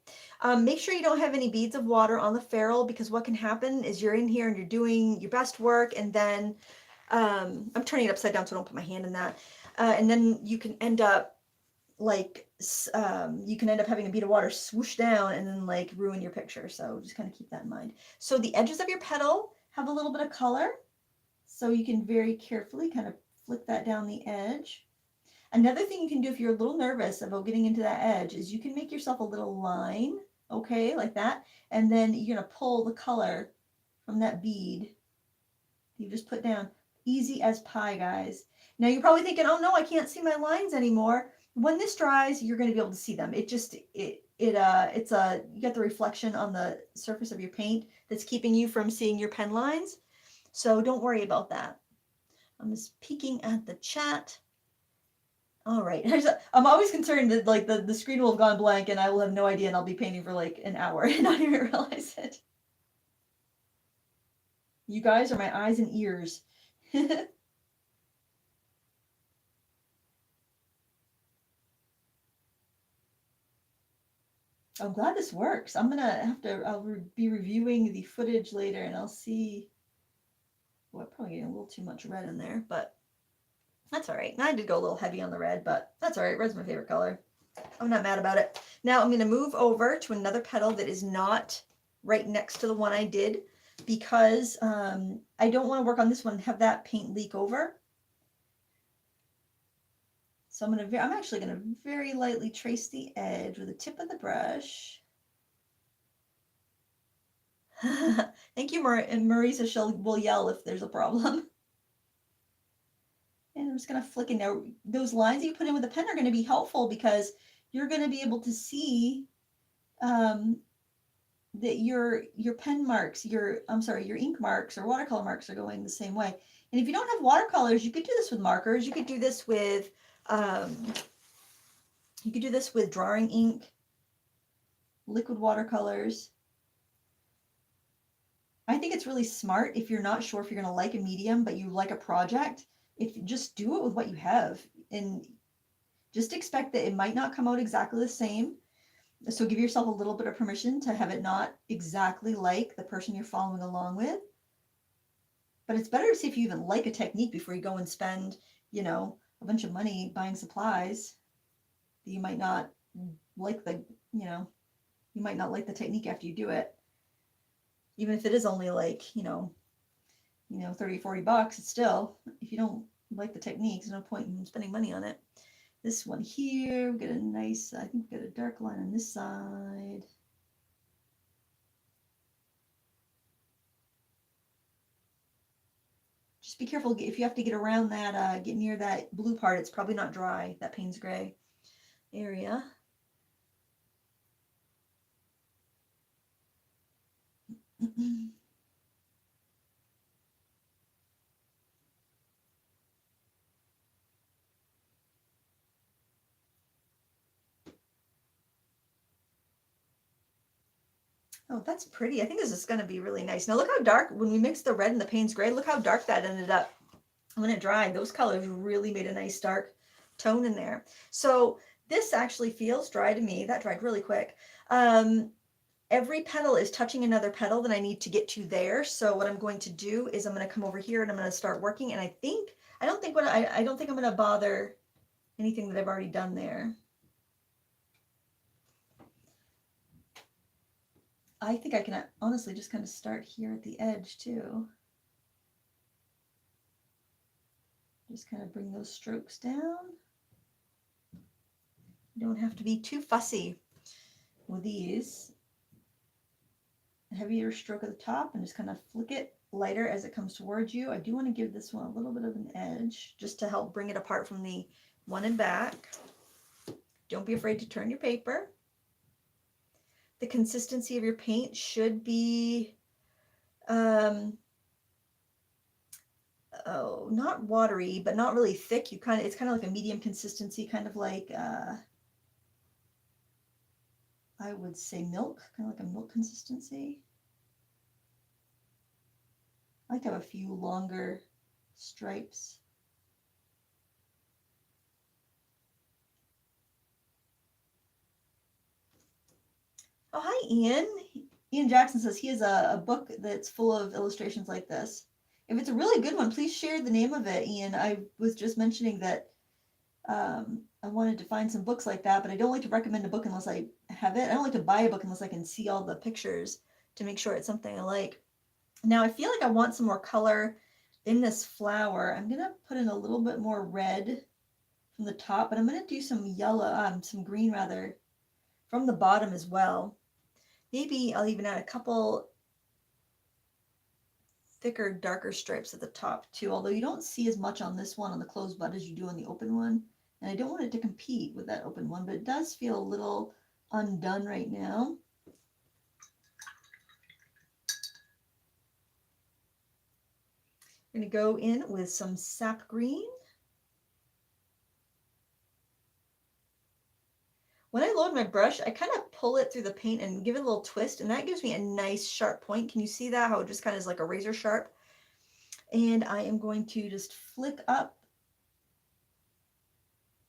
Make sure you don't have any beads of water on the ferrule, because what can happen is you're in here and you're doing your best work, and then I'm turning it upside down so I don't put my hand in that. And then you can end up like having a bead of water swoosh down and then like ruin your picture. So just kind of keep that in mind. So the edges of your petal have a little bit of color, so you can very carefully kind of flick that down the edge. Another thing you can do if you're a little nervous about getting into that edge is you can make yourself a little line, okay, like that, and then you're gonna pull the color from that bead you just put down. Easy as pie, guys. Now you're probably thinking, oh no, I can't see my lines anymore. When this dries, you're going to be able to see them. You get the reflection on the surface of your paint that's keeping you from seeing your pen lines. So don't worry about that. I'm just peeking at the chat. All right. I'm always concerned that like the screen will have gone blank and I will have no idea, and I'll be painting for like an hour and not even realize it. You guys are my eyes and ears. I'm glad this works. I'll be reviewing the footage later and I'll see. Well, I'm probably getting a little too much red in there, but that's all right. I did go a little heavy on the red, but that's all right. Red's my favorite color. I'm not mad about it. Now I'm going to move over to another petal that is not right next to the one I did, because I don't want to work on this one and have that paint leak over. So I'm actually going to very lightly trace the edge with the tip of the brush. Thank you, Marisa. Will yell if there's a problem. And I'm just going to flick in now. Those lines that you put in with the pen are going to be helpful, because you're going to be able to see that your pen marks, your ink marks or watercolor marks are going the same way. And if you don't have watercolors, you could do this with markers. You could do this with drawing ink, liquid watercolors. I think it's really smart if you're not sure if you're going to like a medium, but you like a project, if you just do it with what you have, and just expect that it might not come out exactly the same. So give yourself a little bit of permission to have it not exactly like the person you're following along with. But it's better to see if you even like a technique before you go and spend, a bunch of money buying supplies that you might not like you might not like the technique after you do it. Even if it is only like, 30, 40 bucks, it's still, if you don't like the techniques, there's no point in spending money on it. This one here, we get a nice, I think we got a dark line on this side. Just be careful if you have to get around that, get near that blue part. It's probably not dry, that Payne's Gray area. Oh, that's pretty. I think this is going to be really nice. Now look how dark, when we mixed the red and the Payne's Gray, look how dark that ended up. When it dried, those colors really made a nice dark tone in there. So this actually feels dry to me. That dried really quick. Every petal is touching another petal that I need to get to there. So what I'm going to do is I'm going to come over here and I'm going to start working. And I don't think I'm going to bother anything that I've already done there. I think I can honestly just kind of start here at the edge too. Just kind of bring those strokes down. You don't have to be too fussy with these. A heavier stroke at the top and just kind of flick it lighter as it comes towards you. I do want to give this one a little bit of an edge just to help bring it apart from the one in back. Don't be afraid to turn your paper. The consistency of your paint should be not watery, but not really thick. It's kind of like a medium consistency, kind of like I would say milk, kind of like a milk consistency. I like to have a few longer stripes. Oh, hi, Ian. Ian Jackson says he has a book that's full of illustrations like this. If it's a really good one, please share the name of it, Ian. I was just mentioning that I wanted to find some books like that, but I don't like to recommend a book unless I have it. I don't like to buy a book unless I can see all the pictures to make sure it's something I like. Now I feel like I want some more color in this flower. I'm gonna put in a little bit more red from the top, but I'm gonna do some yellow, some green rather, from the bottom as well. Maybe I'll even add a couple thicker, darker stripes at the top too, although you don't see as much on this one on the closed bud as you do on the open one. And I don't want it to compete with that open one, but it does feel a little undone right now. I'm going to go in with some sap green. When I load my brush, I kind of pull it through the paint and give it a little twist, and that gives me a nice sharp point. Can you see that? How it just kind of is like a razor sharp? And I am going to just flick up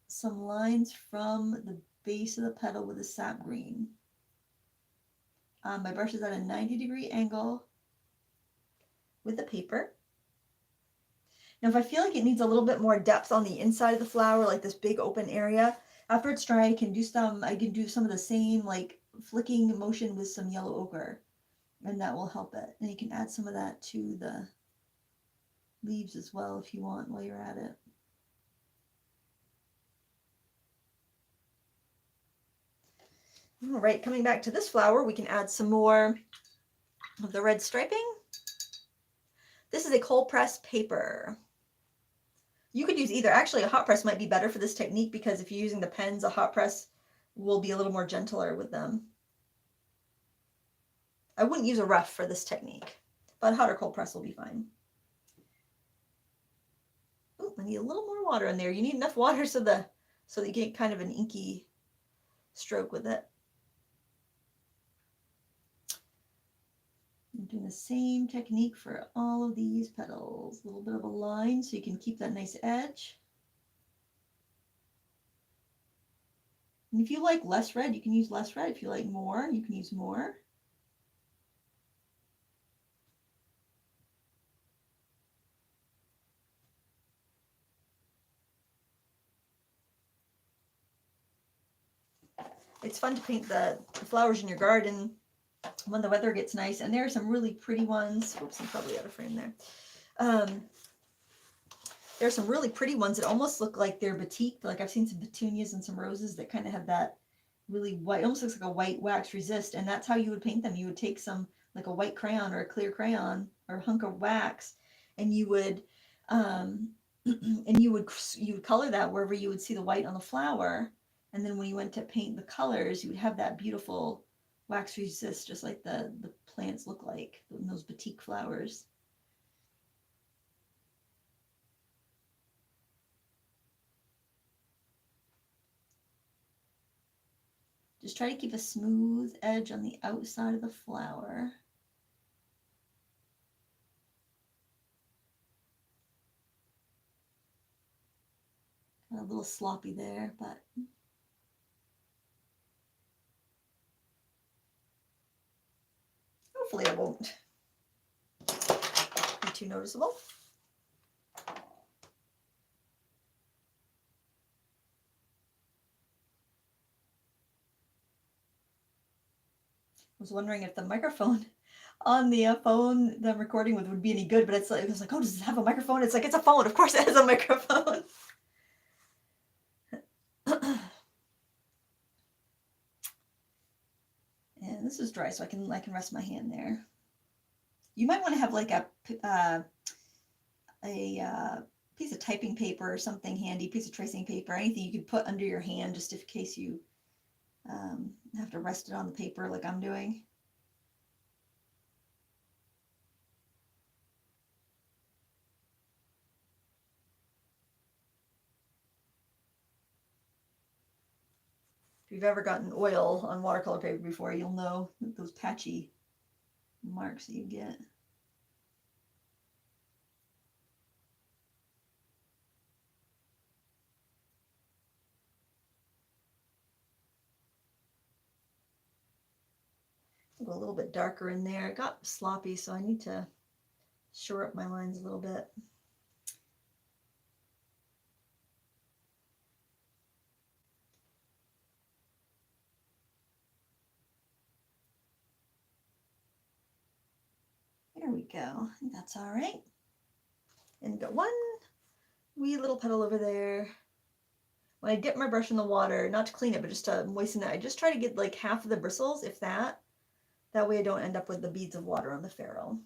some lines from the base of the petal with the sap green. My brush is at a 90-degree angle with the paper. Now, if I feel like it needs a little bit more depth on the inside of the flower, like this big open area, after it's dry, I can do some of the same like flicking motion with some yellow ochre, and that will help it. And you can add some of that to the leaves as well if you want while you're at it. All right, coming back to this flower, we can add some more of the red striping. This is a cold pressed paper. You could use either. Actually, a hot press might be better for this technique because if you're using the pens, a hot press will be a little more gentler with them. I wouldn't use a rough for this technique, but hot or cold press will be fine. Ooh, I need a little more water in there. You need enough water so that you get kind of an inky stroke with it. I'm doing the same technique for all of these petals. A little bit of a line so you can keep that nice edge. And if you like less red, you can use less red. If you like more, you can use more. It's fun to paint the flowers in your garden when the weather gets nice. And there are some really pretty ones. Oops, I'm probably out of frame there. There are some really pretty ones that almost look like they're batik. Like I've seen some petunias and some roses that kind of have that really white, almost looks like a white wax resist. And that's how you would paint them. You would take some like a white crayon or a clear crayon or a hunk of wax, and you would you would color that wherever you would see the white on the flower. And then when you went to paint the colors, you would have that beautiful wax resist, just like the plants look like in those batik flowers. Just try to keep a smooth edge on the outside of the flower. A little sloppy there, but hopefully it won't be too noticeable. I was wondering if the microphone on the phone that I'm recording with would be any good, but it was like, oh, does it have a microphone? It's like, it's a phone. Of course it has a microphone. And this is dry, so I can rest my hand there. You might want to have like a piece of typing paper or something handy, piece of tracing paper, anything you could put under your hand just in case you have to rest it on the paper like I'm doing. If you've ever gotten oil on watercolor paper before, you'll know those patchy marks that you get. go a little bit darker in there. It got sloppy, so I need to shore up my lines a little bit. There we go. I think that's all right. And got one wee little petal over there. When I dip my brush in the water, not to clean it, but just to moisten it, I just try to get like half of the bristles, if that. That way I don't end up with the beads of water on the ferrule.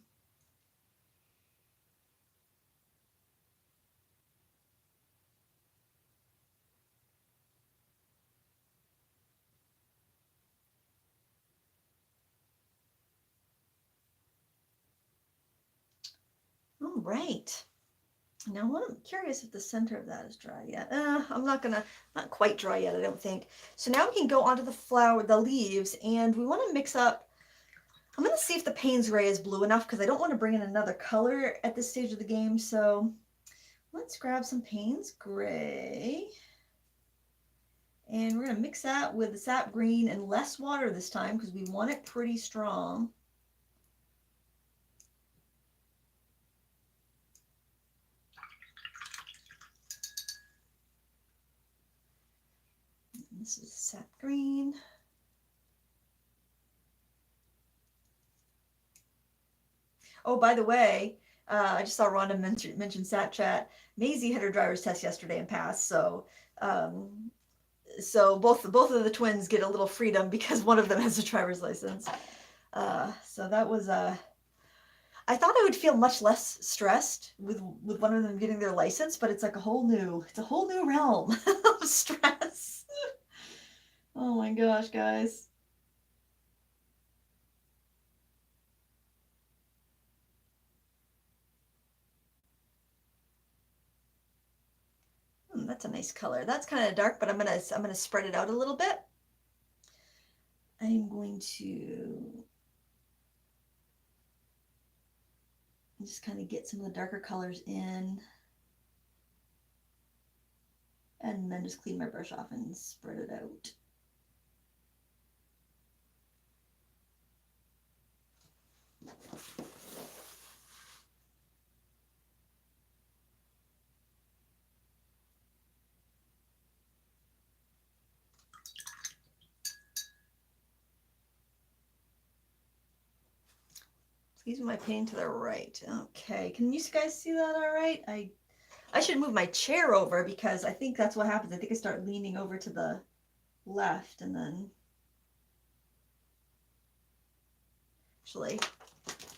All right. Now I'm curious if the center of that is dry yet. I'm not quite dry yet, I don't think. So now we can go onto the leaves, and we want to mix up. I'm going to see if the Payne's Gray is blue enough, because I don't want to bring in another color at this stage of the game. So let's grab some Payne's Gray. And we're going to mix that with the sap green and less water this time, because we want it pretty strong. This is sap green. Oh, by the way, I just saw Rhonda mention Sat Chat. Maisie had her driver's test yesterday and passed, so both of the twins get a little freedom because one of them has a driver's license. So that was I thought I would feel much less stressed with one of them getting their license, but it's like a whole new realm of stress. Oh my gosh, guys. That's a nice color. That's kind of dark, but I'm gonna spread it out a little bit. I'm going to just kind of get some of the darker colors in, and then just clean my brush off and spread it out. Using my paint to the right. Okay, can you guys see that all right? I should move my chair over, because I think that's what happens. I think I start leaning over to the left, and then actually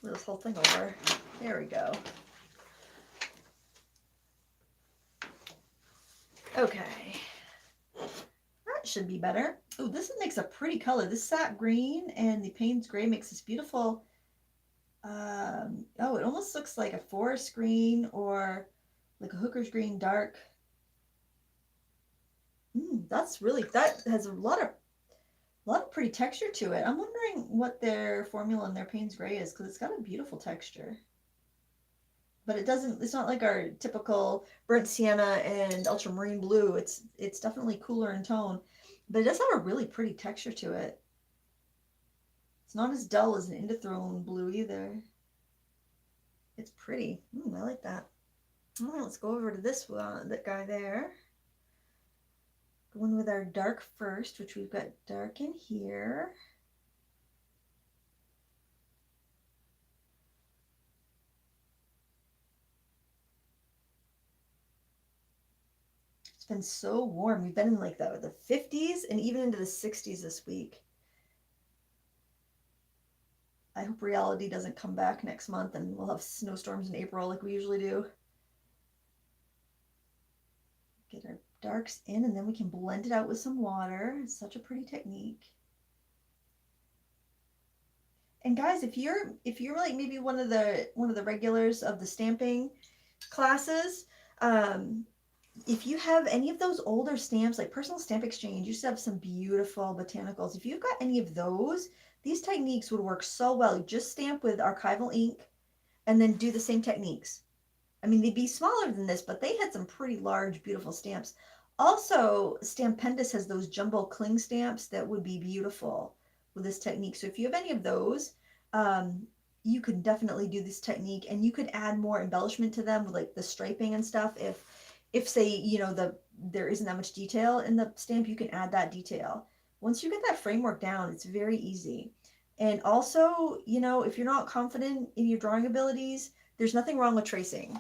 move this whole thing over. There we go. Okay, that should be better. Oh, this makes a pretty color. This sap green and the Payne's Gray makes this beautiful. Oh, it almost looks like a forest green or like a hooker's green dark. That has a lot of pretty texture to it. I'm wondering what their formula in their Payne's Gray is, because it's got a beautiful texture. But it's not like our typical burnt sienna and ultramarine blue. It's definitely cooler in tone, but it does have a really pretty texture to it. It's not as dull as an indanthrone blue either. It's pretty. I like that. All right, let's go over to this one, that guy there. Going with our dark first, which we've got dark in here. It's been so warm. We've been in like the 50s and even into the 60s this week. I hope reality doesn't come back next month and we'll have snowstorms in April like we usually do. Get our darks in, and then we can blend it out with some water. It's such a pretty technique. And guys, if you're like maybe one of the regulars of the stamping classes, if you have any of those older stamps, like Personal Stamp Exchange used to have some beautiful botanicals. If you've got any of those, these techniques would work so well. You just stamp with archival ink and then do the same techniques. I mean, they'd be smaller than this, but they had some pretty large, beautiful stamps. Also, Stampendous has those jumbo cling stamps that would be beautiful with this technique. So if you have any of those, you can definitely do this technique, and you could add more embellishment to them with like the striping and stuff. If say, you know, there isn't that much detail in the stamp, you can add that detail. Once you get that framework down, it's very easy. And also, you know, if you're not confident in your drawing abilities, there's nothing wrong with tracing.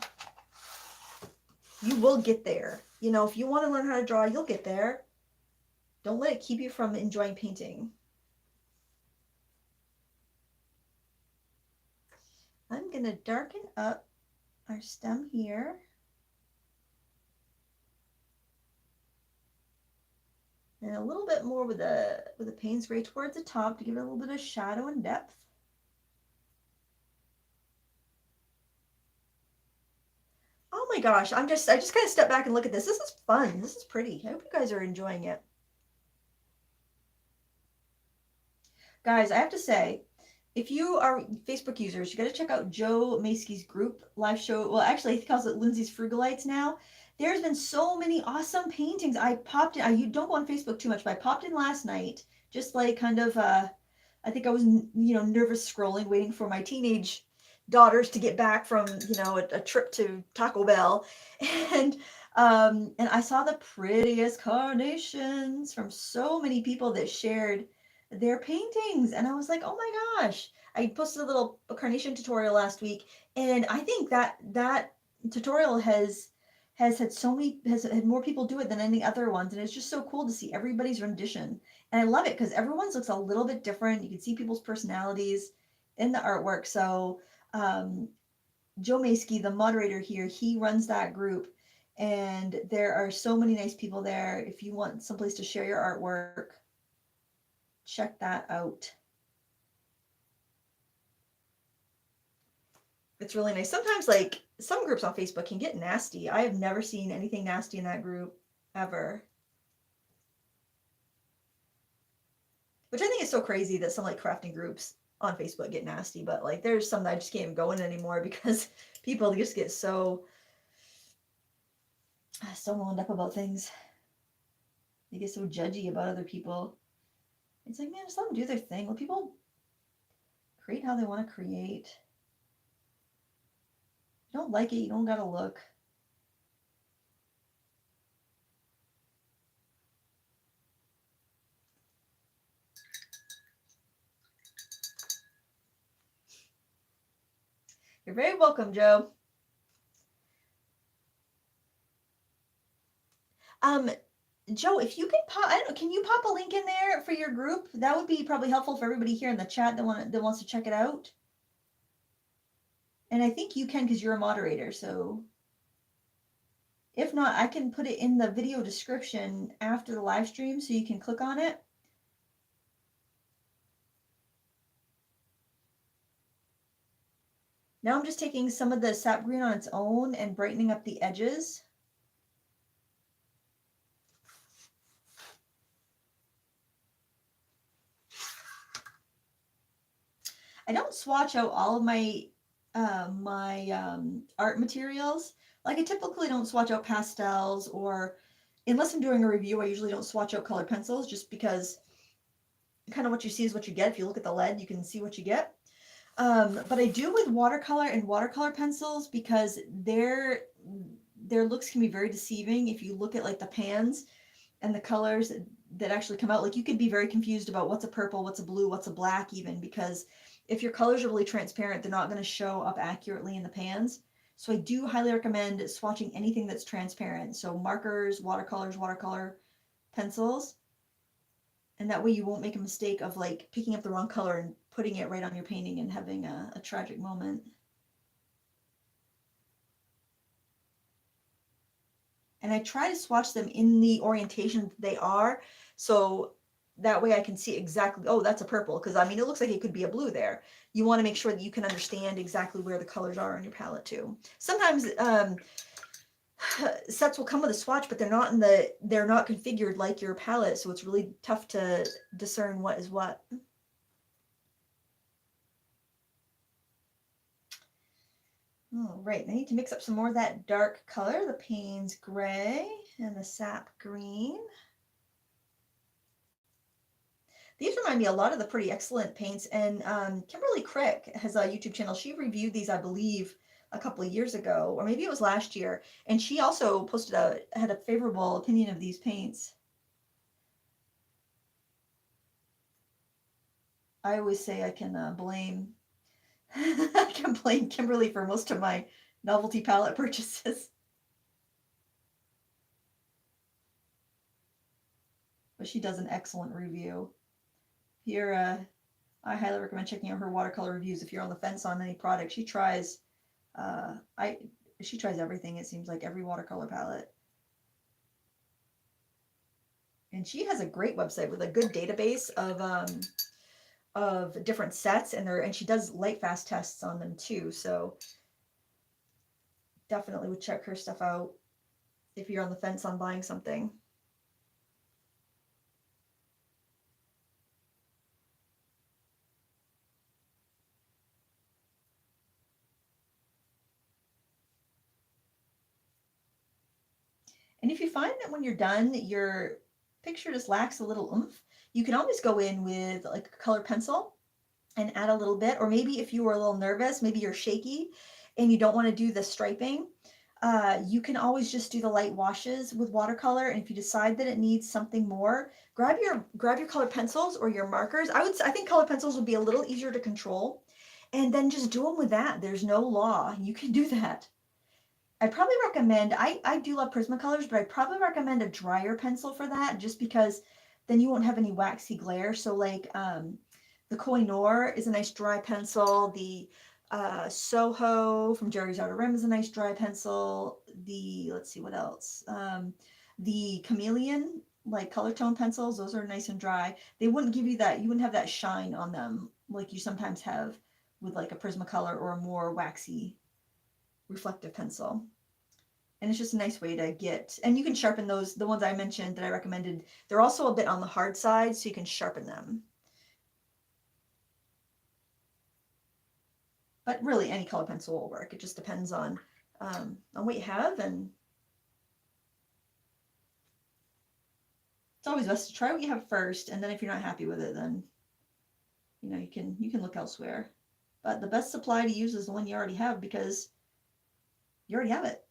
You will get there. You know, if you want to learn how to draw, you'll get there. Don't let it keep you from enjoying painting. I'm going to darken up our stem here. And a little bit more with a Payne's Gray towards the top to give it a little bit of shadow and depth. Oh my gosh, I just kind of step back and look at this. This is fun. This is pretty. I hope you guys are enjoying it. Guys, I have to say, if you are Facebook users, you got to check out Joe Maskey's group live show. Well, actually, he calls it Lindsay's Frugalites now. There's been so many awesome paintings. I popped in. You don't go on Facebook too much, but I popped in last night, just like kind of. I think I was, you know, nervous scrolling, waiting for my teenage daughters to get back from, you know, a trip to Taco Bell, and I saw the prettiest carnations from so many people that shared their paintings, and I was like, oh my gosh. I posted a little carnation tutorial last week, and I think that tutorial has had more people do it than any other ones, and it's just so cool to see everybody's rendition. And I love it because everyone's looks a little bit different. You can see people's personalities in the artwork. So Joe Maskey, the moderator here, he runs that group, and there are so many nice people there. If you want someplace to share your artwork, check that out. It's really nice. Sometimes, like, some groups on Facebook can get nasty. I have never seen anything nasty in that group ever. Which I think is so crazy that some like crafting groups on Facebook get nasty, but like there's some that I just can't even go in anymore because people just get so wound up about things. They get so judgy about other people. It's like, man, just let them do their thing. Let people create how they want to create. If you don't like it, you don't gotta look. You're very welcome, Joe. Joe, if you can pop, I don't know, can you pop a link in there for your group? That would be probably helpful for everybody here in the chat that wants to check it out. And I think you can because you're a moderator. So if not, I can put it in the video description after the live stream so you can click on it. Now I'm just taking some of the sap green on its own and brightening up the edges. I don't swatch out all of my art materials. Like I typically don't swatch out pastels, or unless I'm doing a review, I usually don't swatch out colored pencils just because kind of what you see is what you get. If you look at the lead, you can see what you get. But I do with watercolor and watercolor pencils because their looks can be very deceiving. If you look at like the pans and the colors that actually come out, like you could be very confused about what's a purple, what's a blue, what's a black even, because if your colors are really transparent, they're not going to show up accurately in the pans. So I do highly recommend swatching anything that's transparent. So markers, watercolors, watercolor pencils. And that way you won't make a mistake of like picking up the wrong color and putting it right on your painting and having a tragic moment. And I try to swatch them in the orientation that they are. So that way I can see exactly, oh, that's a purple. Because I mean, it looks like it could be a blue there. You want to make sure that you can understand exactly where the colors are on your palette too. Sometimes sets will come with a swatch, but they're not configured like your palette. So it's really tough to discern what is what. All right, I need to mix up some more of that dark color, the Payne's Gray and the sap green. These remind me a lot of the Pretty Excellent paints, and Kimberly Crick has a YouTube channel. She reviewed these, I believe, a couple of years ago, or maybe it was last year, and she also had a favorable opinion of these paints. I always say I can blame I can blame Kimberly for most of my novelty palette purchases. But she does an excellent review. Here, I highly recommend checking out her watercolor reviews if you're on the fence on any product. She tries she tries everything, it seems like, every watercolor palette. And she has a great website with a good database of different sets, and she does light fast tests on them too. So definitely would check her stuff out if you're on the fence on buying something. And if you find that when you're done, your picture just lacks a little oomph, you can always go in with like a colored pencil and add a little bit. Or maybe if you were a little nervous, maybe you're shaky and you don't want to do the striping, you can always just do the light washes with watercolor. And if you decide that it needs something more, grab your colored pencils or your markers. I think colored pencils would be a little easier to control, and then just do them with that. There's no law. You can do that. I'd probably recommend, I do love Prismacolors, but I'd probably recommend a drier pencil for that, just because then you won't have any waxy glare. So like the Koh i Noor is a nice dry pencil. The Soho from Jerry's Outer Rim is a nice dry pencil. Let's see what else. The Chameleon, like color tone pencils, those are nice and dry. They wouldn't give you that, you wouldn't have that shine on them like you sometimes have with like a Prismacolor or a more waxy reflective pencil. And it's just a nice way to get, and you can sharpen those, the ones I mentioned that I recommended, they're also a bit on the hard side, so you can sharpen them. But really any color pencil will work. It just depends on what you have, and it's always best to try what you have first, and then if you're not happy with it, then you can look elsewhere. But the best supply to use is the one you already have, because you already have it.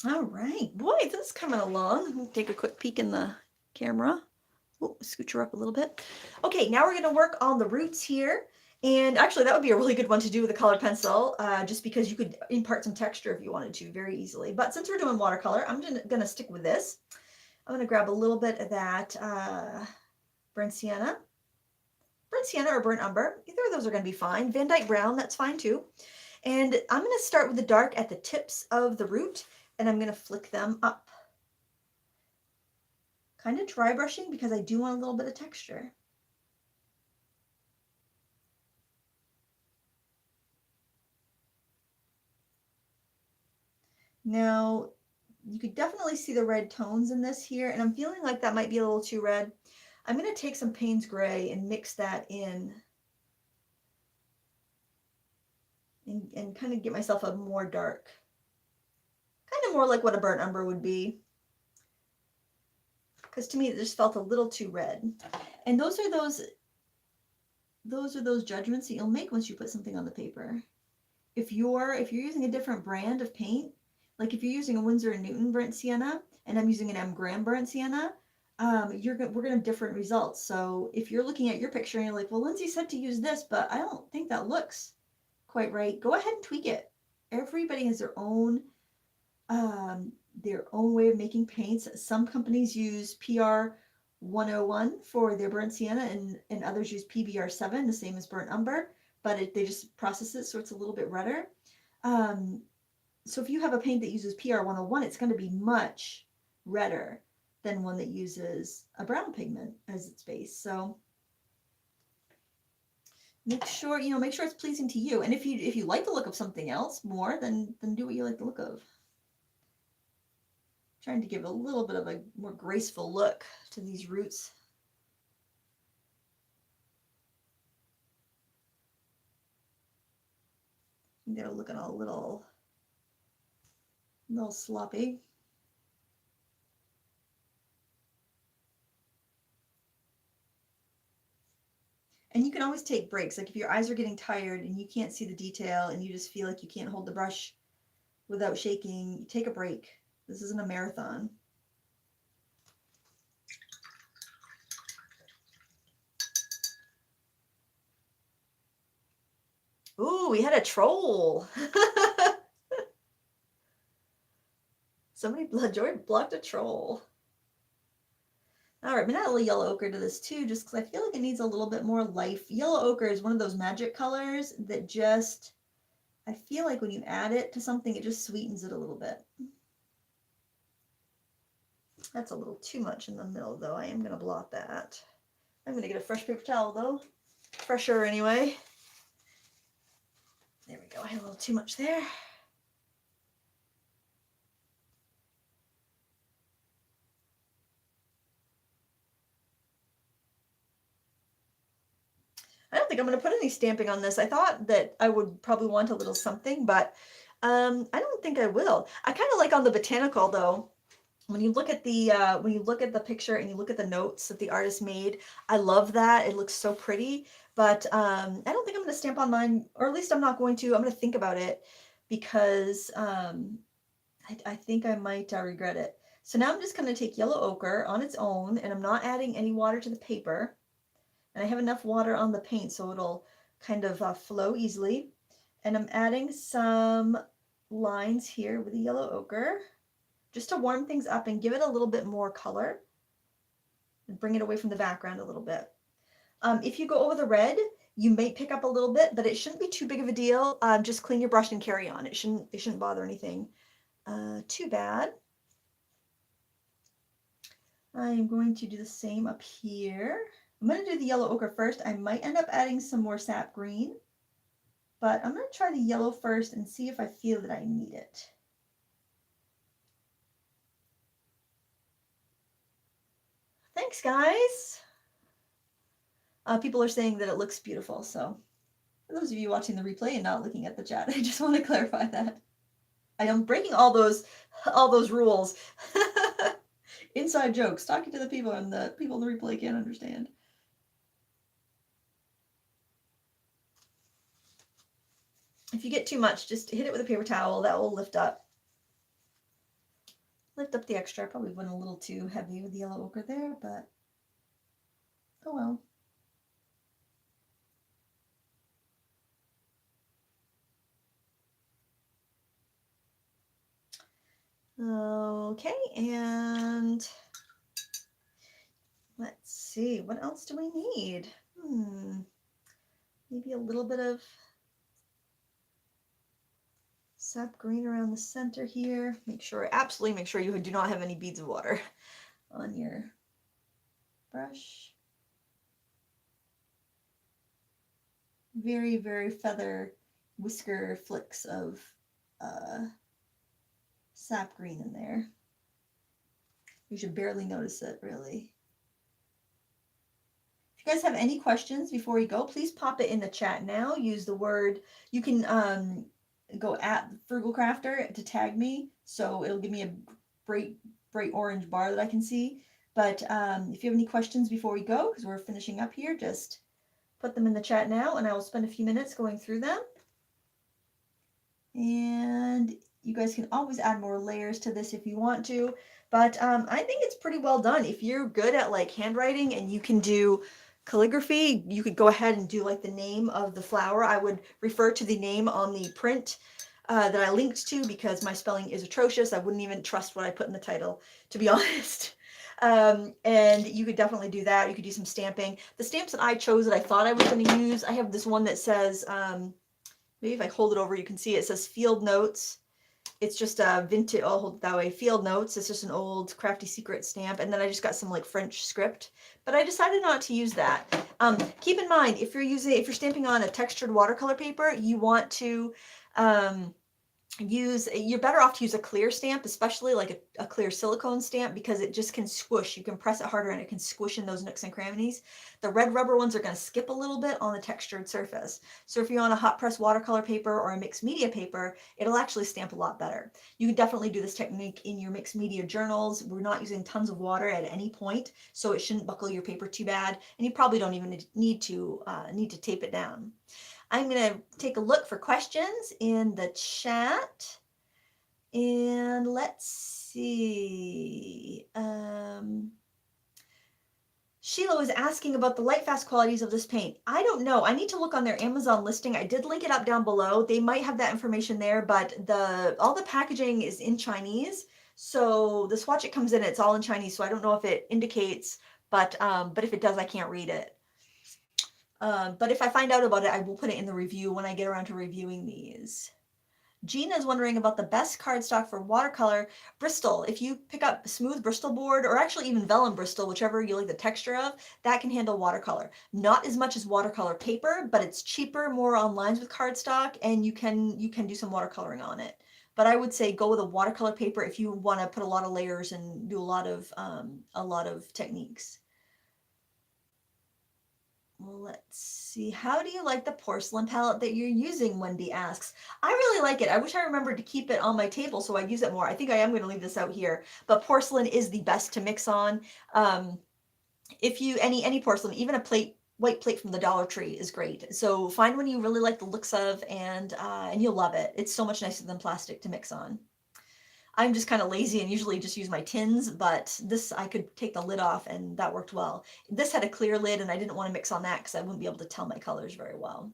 All right, boy, this is coming along. We'll take a quick peek in the camera. Oh, scooch her up a little bit. Okay, now we're going to work on the roots here. And actually, that would be a really good one to do with a colored pencil, just because you could impart some texture if you wanted to very easily. But since we're doing watercolor, I'm going to stick with this. I'm going to grab a little bit of that burnt sienna or burnt umber. Either of those are going to be fine. Van Dyke brown, that's fine too. And I'm going to start with the dark at the tips of the root, and I'm going to flick them up. Kind of dry brushing because I do want a little bit of texture. Now, you could definitely see the red tones in this here, and I'm feeling like that might be a little too red. I'm going to take some Payne's Gray and mix that in, and kind of get myself a more dark, kind of more like what a burnt umber would be, because to me it just felt a little too red. And those are those judgments that you'll make once you put something on the paper. If you're using a different brand of paint, like if you're using a Winsor & Newton burnt sienna and I'm using an M. Graham burnt sienna, we're gonna have different results. So if you're looking at your picture and you're like, well, Lindsay said to use this, but I don't think that looks quite right, go ahead and tweak it. Everybody has their own way of making paints. Some companies use PR 101 for their burnt sienna, and others use PBR 7, the same as burnt umber, but they just process it so it's a little bit redder. So if you have a paint that uses PR 101, it's going to be much redder than one that uses a brown pigment as its base. So make sure it's pleasing to you. And if you like the look of something else more, then do what you like the look of. Trying to give a little bit of a more graceful look to these roots. They're looking a little A little sloppy. And you can always take breaks. Like if your eyes are getting tired and you can't see the detail and you just feel like you can't hold the brush without shaking, take a break. This isn't a marathon. Ooh, we had a troll. Somebody blocked a troll. All right, I'm gonna add a little yellow ochre to this too, just because I feel like it needs a little bit more life. Yellow ochre is one of those magic colors that just, I feel like when you add it to something, it just sweetens it a little bit. That's a little too much in the middle though. I am gonna blot that. I'm gonna get a fresh paper towel though. Fresher anyway. There we go, I had a little too much there. I don't think I'm going to put any stamping on this. I thought that I would probably want a little something, but I don't think I will. I kind of like on the botanical though. When you look at the picture and you look at the notes that the artist made, I love that. It looks so pretty. But I don't think I'm going to stamp on mine, or at least I'm not going to. I'm going to think about it because I think I might regret it. So now I'm just going to take yellow ochre on its own, and I'm not adding any water to the paper. And I have enough water on the paint so it'll kind of flow easily. And I'm adding some lines here with the yellow ochre just to warm things up and give it a little bit more color and bring it away from the background a little bit. If you go over the red, you may pick up a little bit, but it shouldn't be too big of a deal. Just clean your brush and carry on. It shouldn't bother anything too bad. I'm going to do the same up here. I'm going to do the yellow ochre first. I might end up adding some more sap green, but I'm going to try the yellow first and see if I feel that I need it. Thanks, guys. People are saying that it looks beautiful, so for those of you watching the replay and not looking at the chat, I just want to clarify that. I am breaking all those rules. Inside jokes, talking to the people, and the people in the replay can't understand. If you get too much, just hit it with a paper towel. That will lift up the extra. I probably went a little too heavy with the yellow ochre there, but oh well. Okay, and let's see, what else do we need? Maybe a little bit of sap green around the center here. Absolutely make sure you do not have any beads of water on your brush. Very, very feather whisker flicks of sap green in there. You should barely notice it, really. If you guys have any questions before we go, please pop it in the chat now. Use the word, you can go at thefrugalcrafter to tag me, so it'll give me a bright orange bar that I can see. But if you have any questions before we go, because we're finishing up here, just put them in the chat now, and I will spend a few minutes going through them. And you guys can always add more layers to this if you want to, but I think it's pretty well done. If you're good at like handwriting and you can do calligraphy, you could go ahead and do like the name of the flower. I would refer to the name on the print that I linked to, because my spelling is atrocious. I wouldn't even trust what I put in the title, to be honest. And you could definitely do that. You could do some stamping. The stamps that I chose that I thought I was going to use, I have this one that says, maybe if I hold it over, you can see it says Field Notes. It's just a vintage, I'll hold it that way, Field Notes. It's just an old Crafty Secret stamp. And then I just got some like French script, but I decided not to use that. Keep in mind, if you're stamping on a textured watercolor paper, you want to you're better off to use a clear stamp, especially like a clear silicone stamp, because it just can squish. You can press it harder and it can squish in those nooks and crannies. The red rubber ones are going to skip a little bit on the textured surface. So if you're on a hot press watercolor paper or a mixed media paper, it'll actually stamp a lot better. You can definitely do this technique in your mixed media journals. We're not using tons of water at any point, so it shouldn't buckle your paper too bad, and you probably don't even need to tape it down. I'm going to take a look for questions in the chat. And let's see. Sheila was asking about the light fast qualities of this paint. I don't know. I need to look on their Amazon listing. I did link it up down below. They might have that information there, but all the packaging is in Chinese. So the swatch it comes in, it's all in Chinese. So I don't know if it indicates, but if it does, I can't read it. But if I find out about it, I will put it in the review when I get around to reviewing these. Gina is wondering about the best cardstock for watercolor. Bristol. If you pick up smooth Bristol board, or actually even vellum Bristol, whichever you like the texture of, that can handle watercolor. Not as much as watercolor paper, but it's cheaper, more on lines with cardstock, and you can do some watercoloring on it. But I would say go with a watercolor paper if you want to put a lot of layers and do a lot of techniques. Let's see. How do you like the porcelain palette that you're using? Wendy asks. I really like it. I wish I remembered to keep it on my table so I'd use it more. I think I am going to leave this out here, but porcelain is the best to mix on. If you any porcelain, even a white plate from the Dollar Tree is great. So find one you really like the looks of, and you'll love it. It's so much nicer than plastic to mix on. I'm just kind of lazy and usually just use my tins, but this I could take the lid off and that worked well. This had a clear lid and I didn't want to mix on that because I wouldn't be able to tell my colors very well.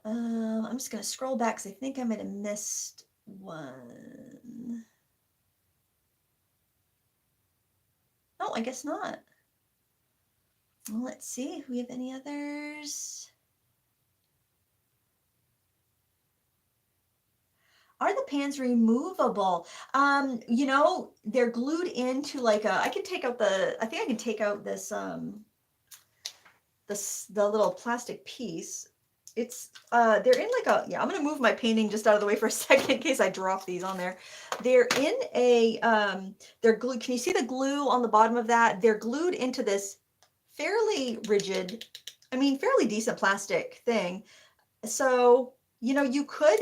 I'm just going to scroll back because I think I might have missed one. Oh, I guess not. Well, let's see if we have any others. Are the pans removable? You know, they're glued into like I can take out I think I can take out this, the little plastic piece. It's, they're in like yeah, I'm going to move my painting just out of the way for a second in case I drop these on there. They're in a, they're glued. Can you see the glue on the bottom of that? They're glued into this fairly rigid, fairly decent plastic thing. So, you know, you could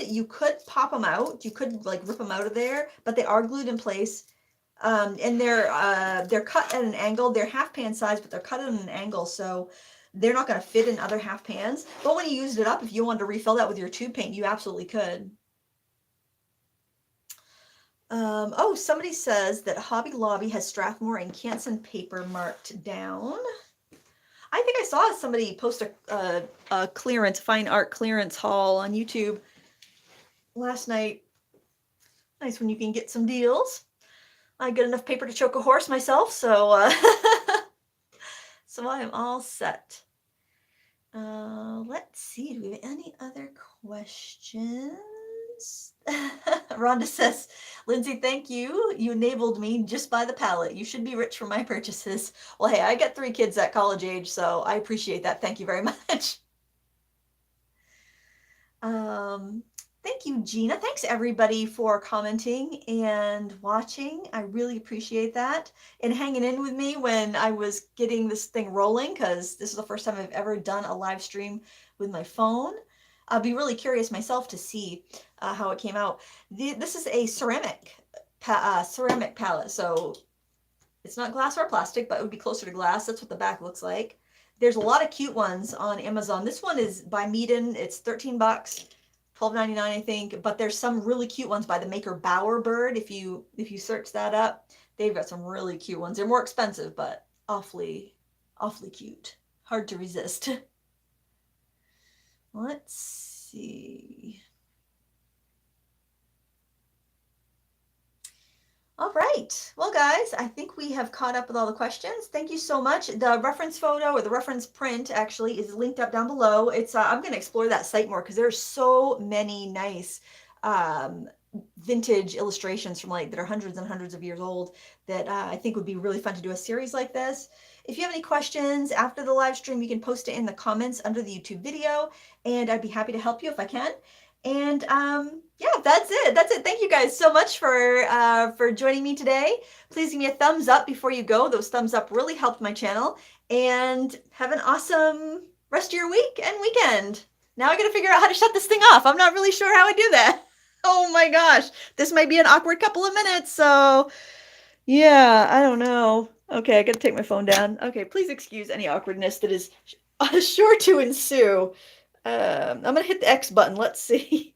pop them out. You could like rip them out of there, but they are glued in place. And they're cut at an angle. They're half pan size, but they're cut at an angle, so they're not going to fit in other half pans. But when you used it up, if you wanted to refill that with your tube paint, you absolutely could. Oh, somebody says that Hobby Lobby has Strathmore and Canson paper marked down. I think I saw somebody post a clearance, fine art clearance haul on YouTube last night. Nice when you can get some deals. I get enough paper to choke a horse myself, so so I am all set. Let's see, do we have any other questions? Rhonda says, Lindsay, thank you. You enabled me just by the palette. You should be rich from my purchases. Well, hey, I got 3 kids at college age, so I appreciate that. Thank you very much. Thank you, Gina. Thanks everybody for commenting and watching. I really appreciate that, and hanging in with me when I was getting this thing rolling, because this is the first time I've ever done a live stream with my phone. I'll be really curious myself to see how it came out. This is a ceramic palette, so it's not glass or plastic, but it would be closer to glass. That's what the back looks like. There's a lot of cute ones on Amazon. This one is by Meeden. It's 13 bucks. $12.99, I think, but there's some really cute ones by the maker Bowerbird. If you search that up, they've got some really cute ones. They're more expensive, but awfully cute. Hard to resist. Let's see. All right. Well, guys, I think we have caught up with all the questions. Thank you so much. The reference photo, or the reference print, actually is linked up down below. It's I'm going to explore that site more because there's so many nice vintage illustrations from that are hundreds and hundreds of years old that I think would be really fun to do a series like this. If you have any questions after the live stream, you can post it in the comments under the YouTube video, and I'd be happy to help you if I can. And yeah, that's it. That's it. Thank you guys so much for joining me today. Please give me a thumbs up before you go. Those thumbs up really helped my channel. And have an awesome rest of your week and weekend. Now I gotta figure out how to shut this thing off. I'm not really sure how I do that. Oh my gosh. This might be an awkward couple of minutes, so yeah, I don't know. Okay, I gotta take my phone down. Okay, please excuse any awkwardness that is sure to ensue. I'm gonna hit the X button. Let's see.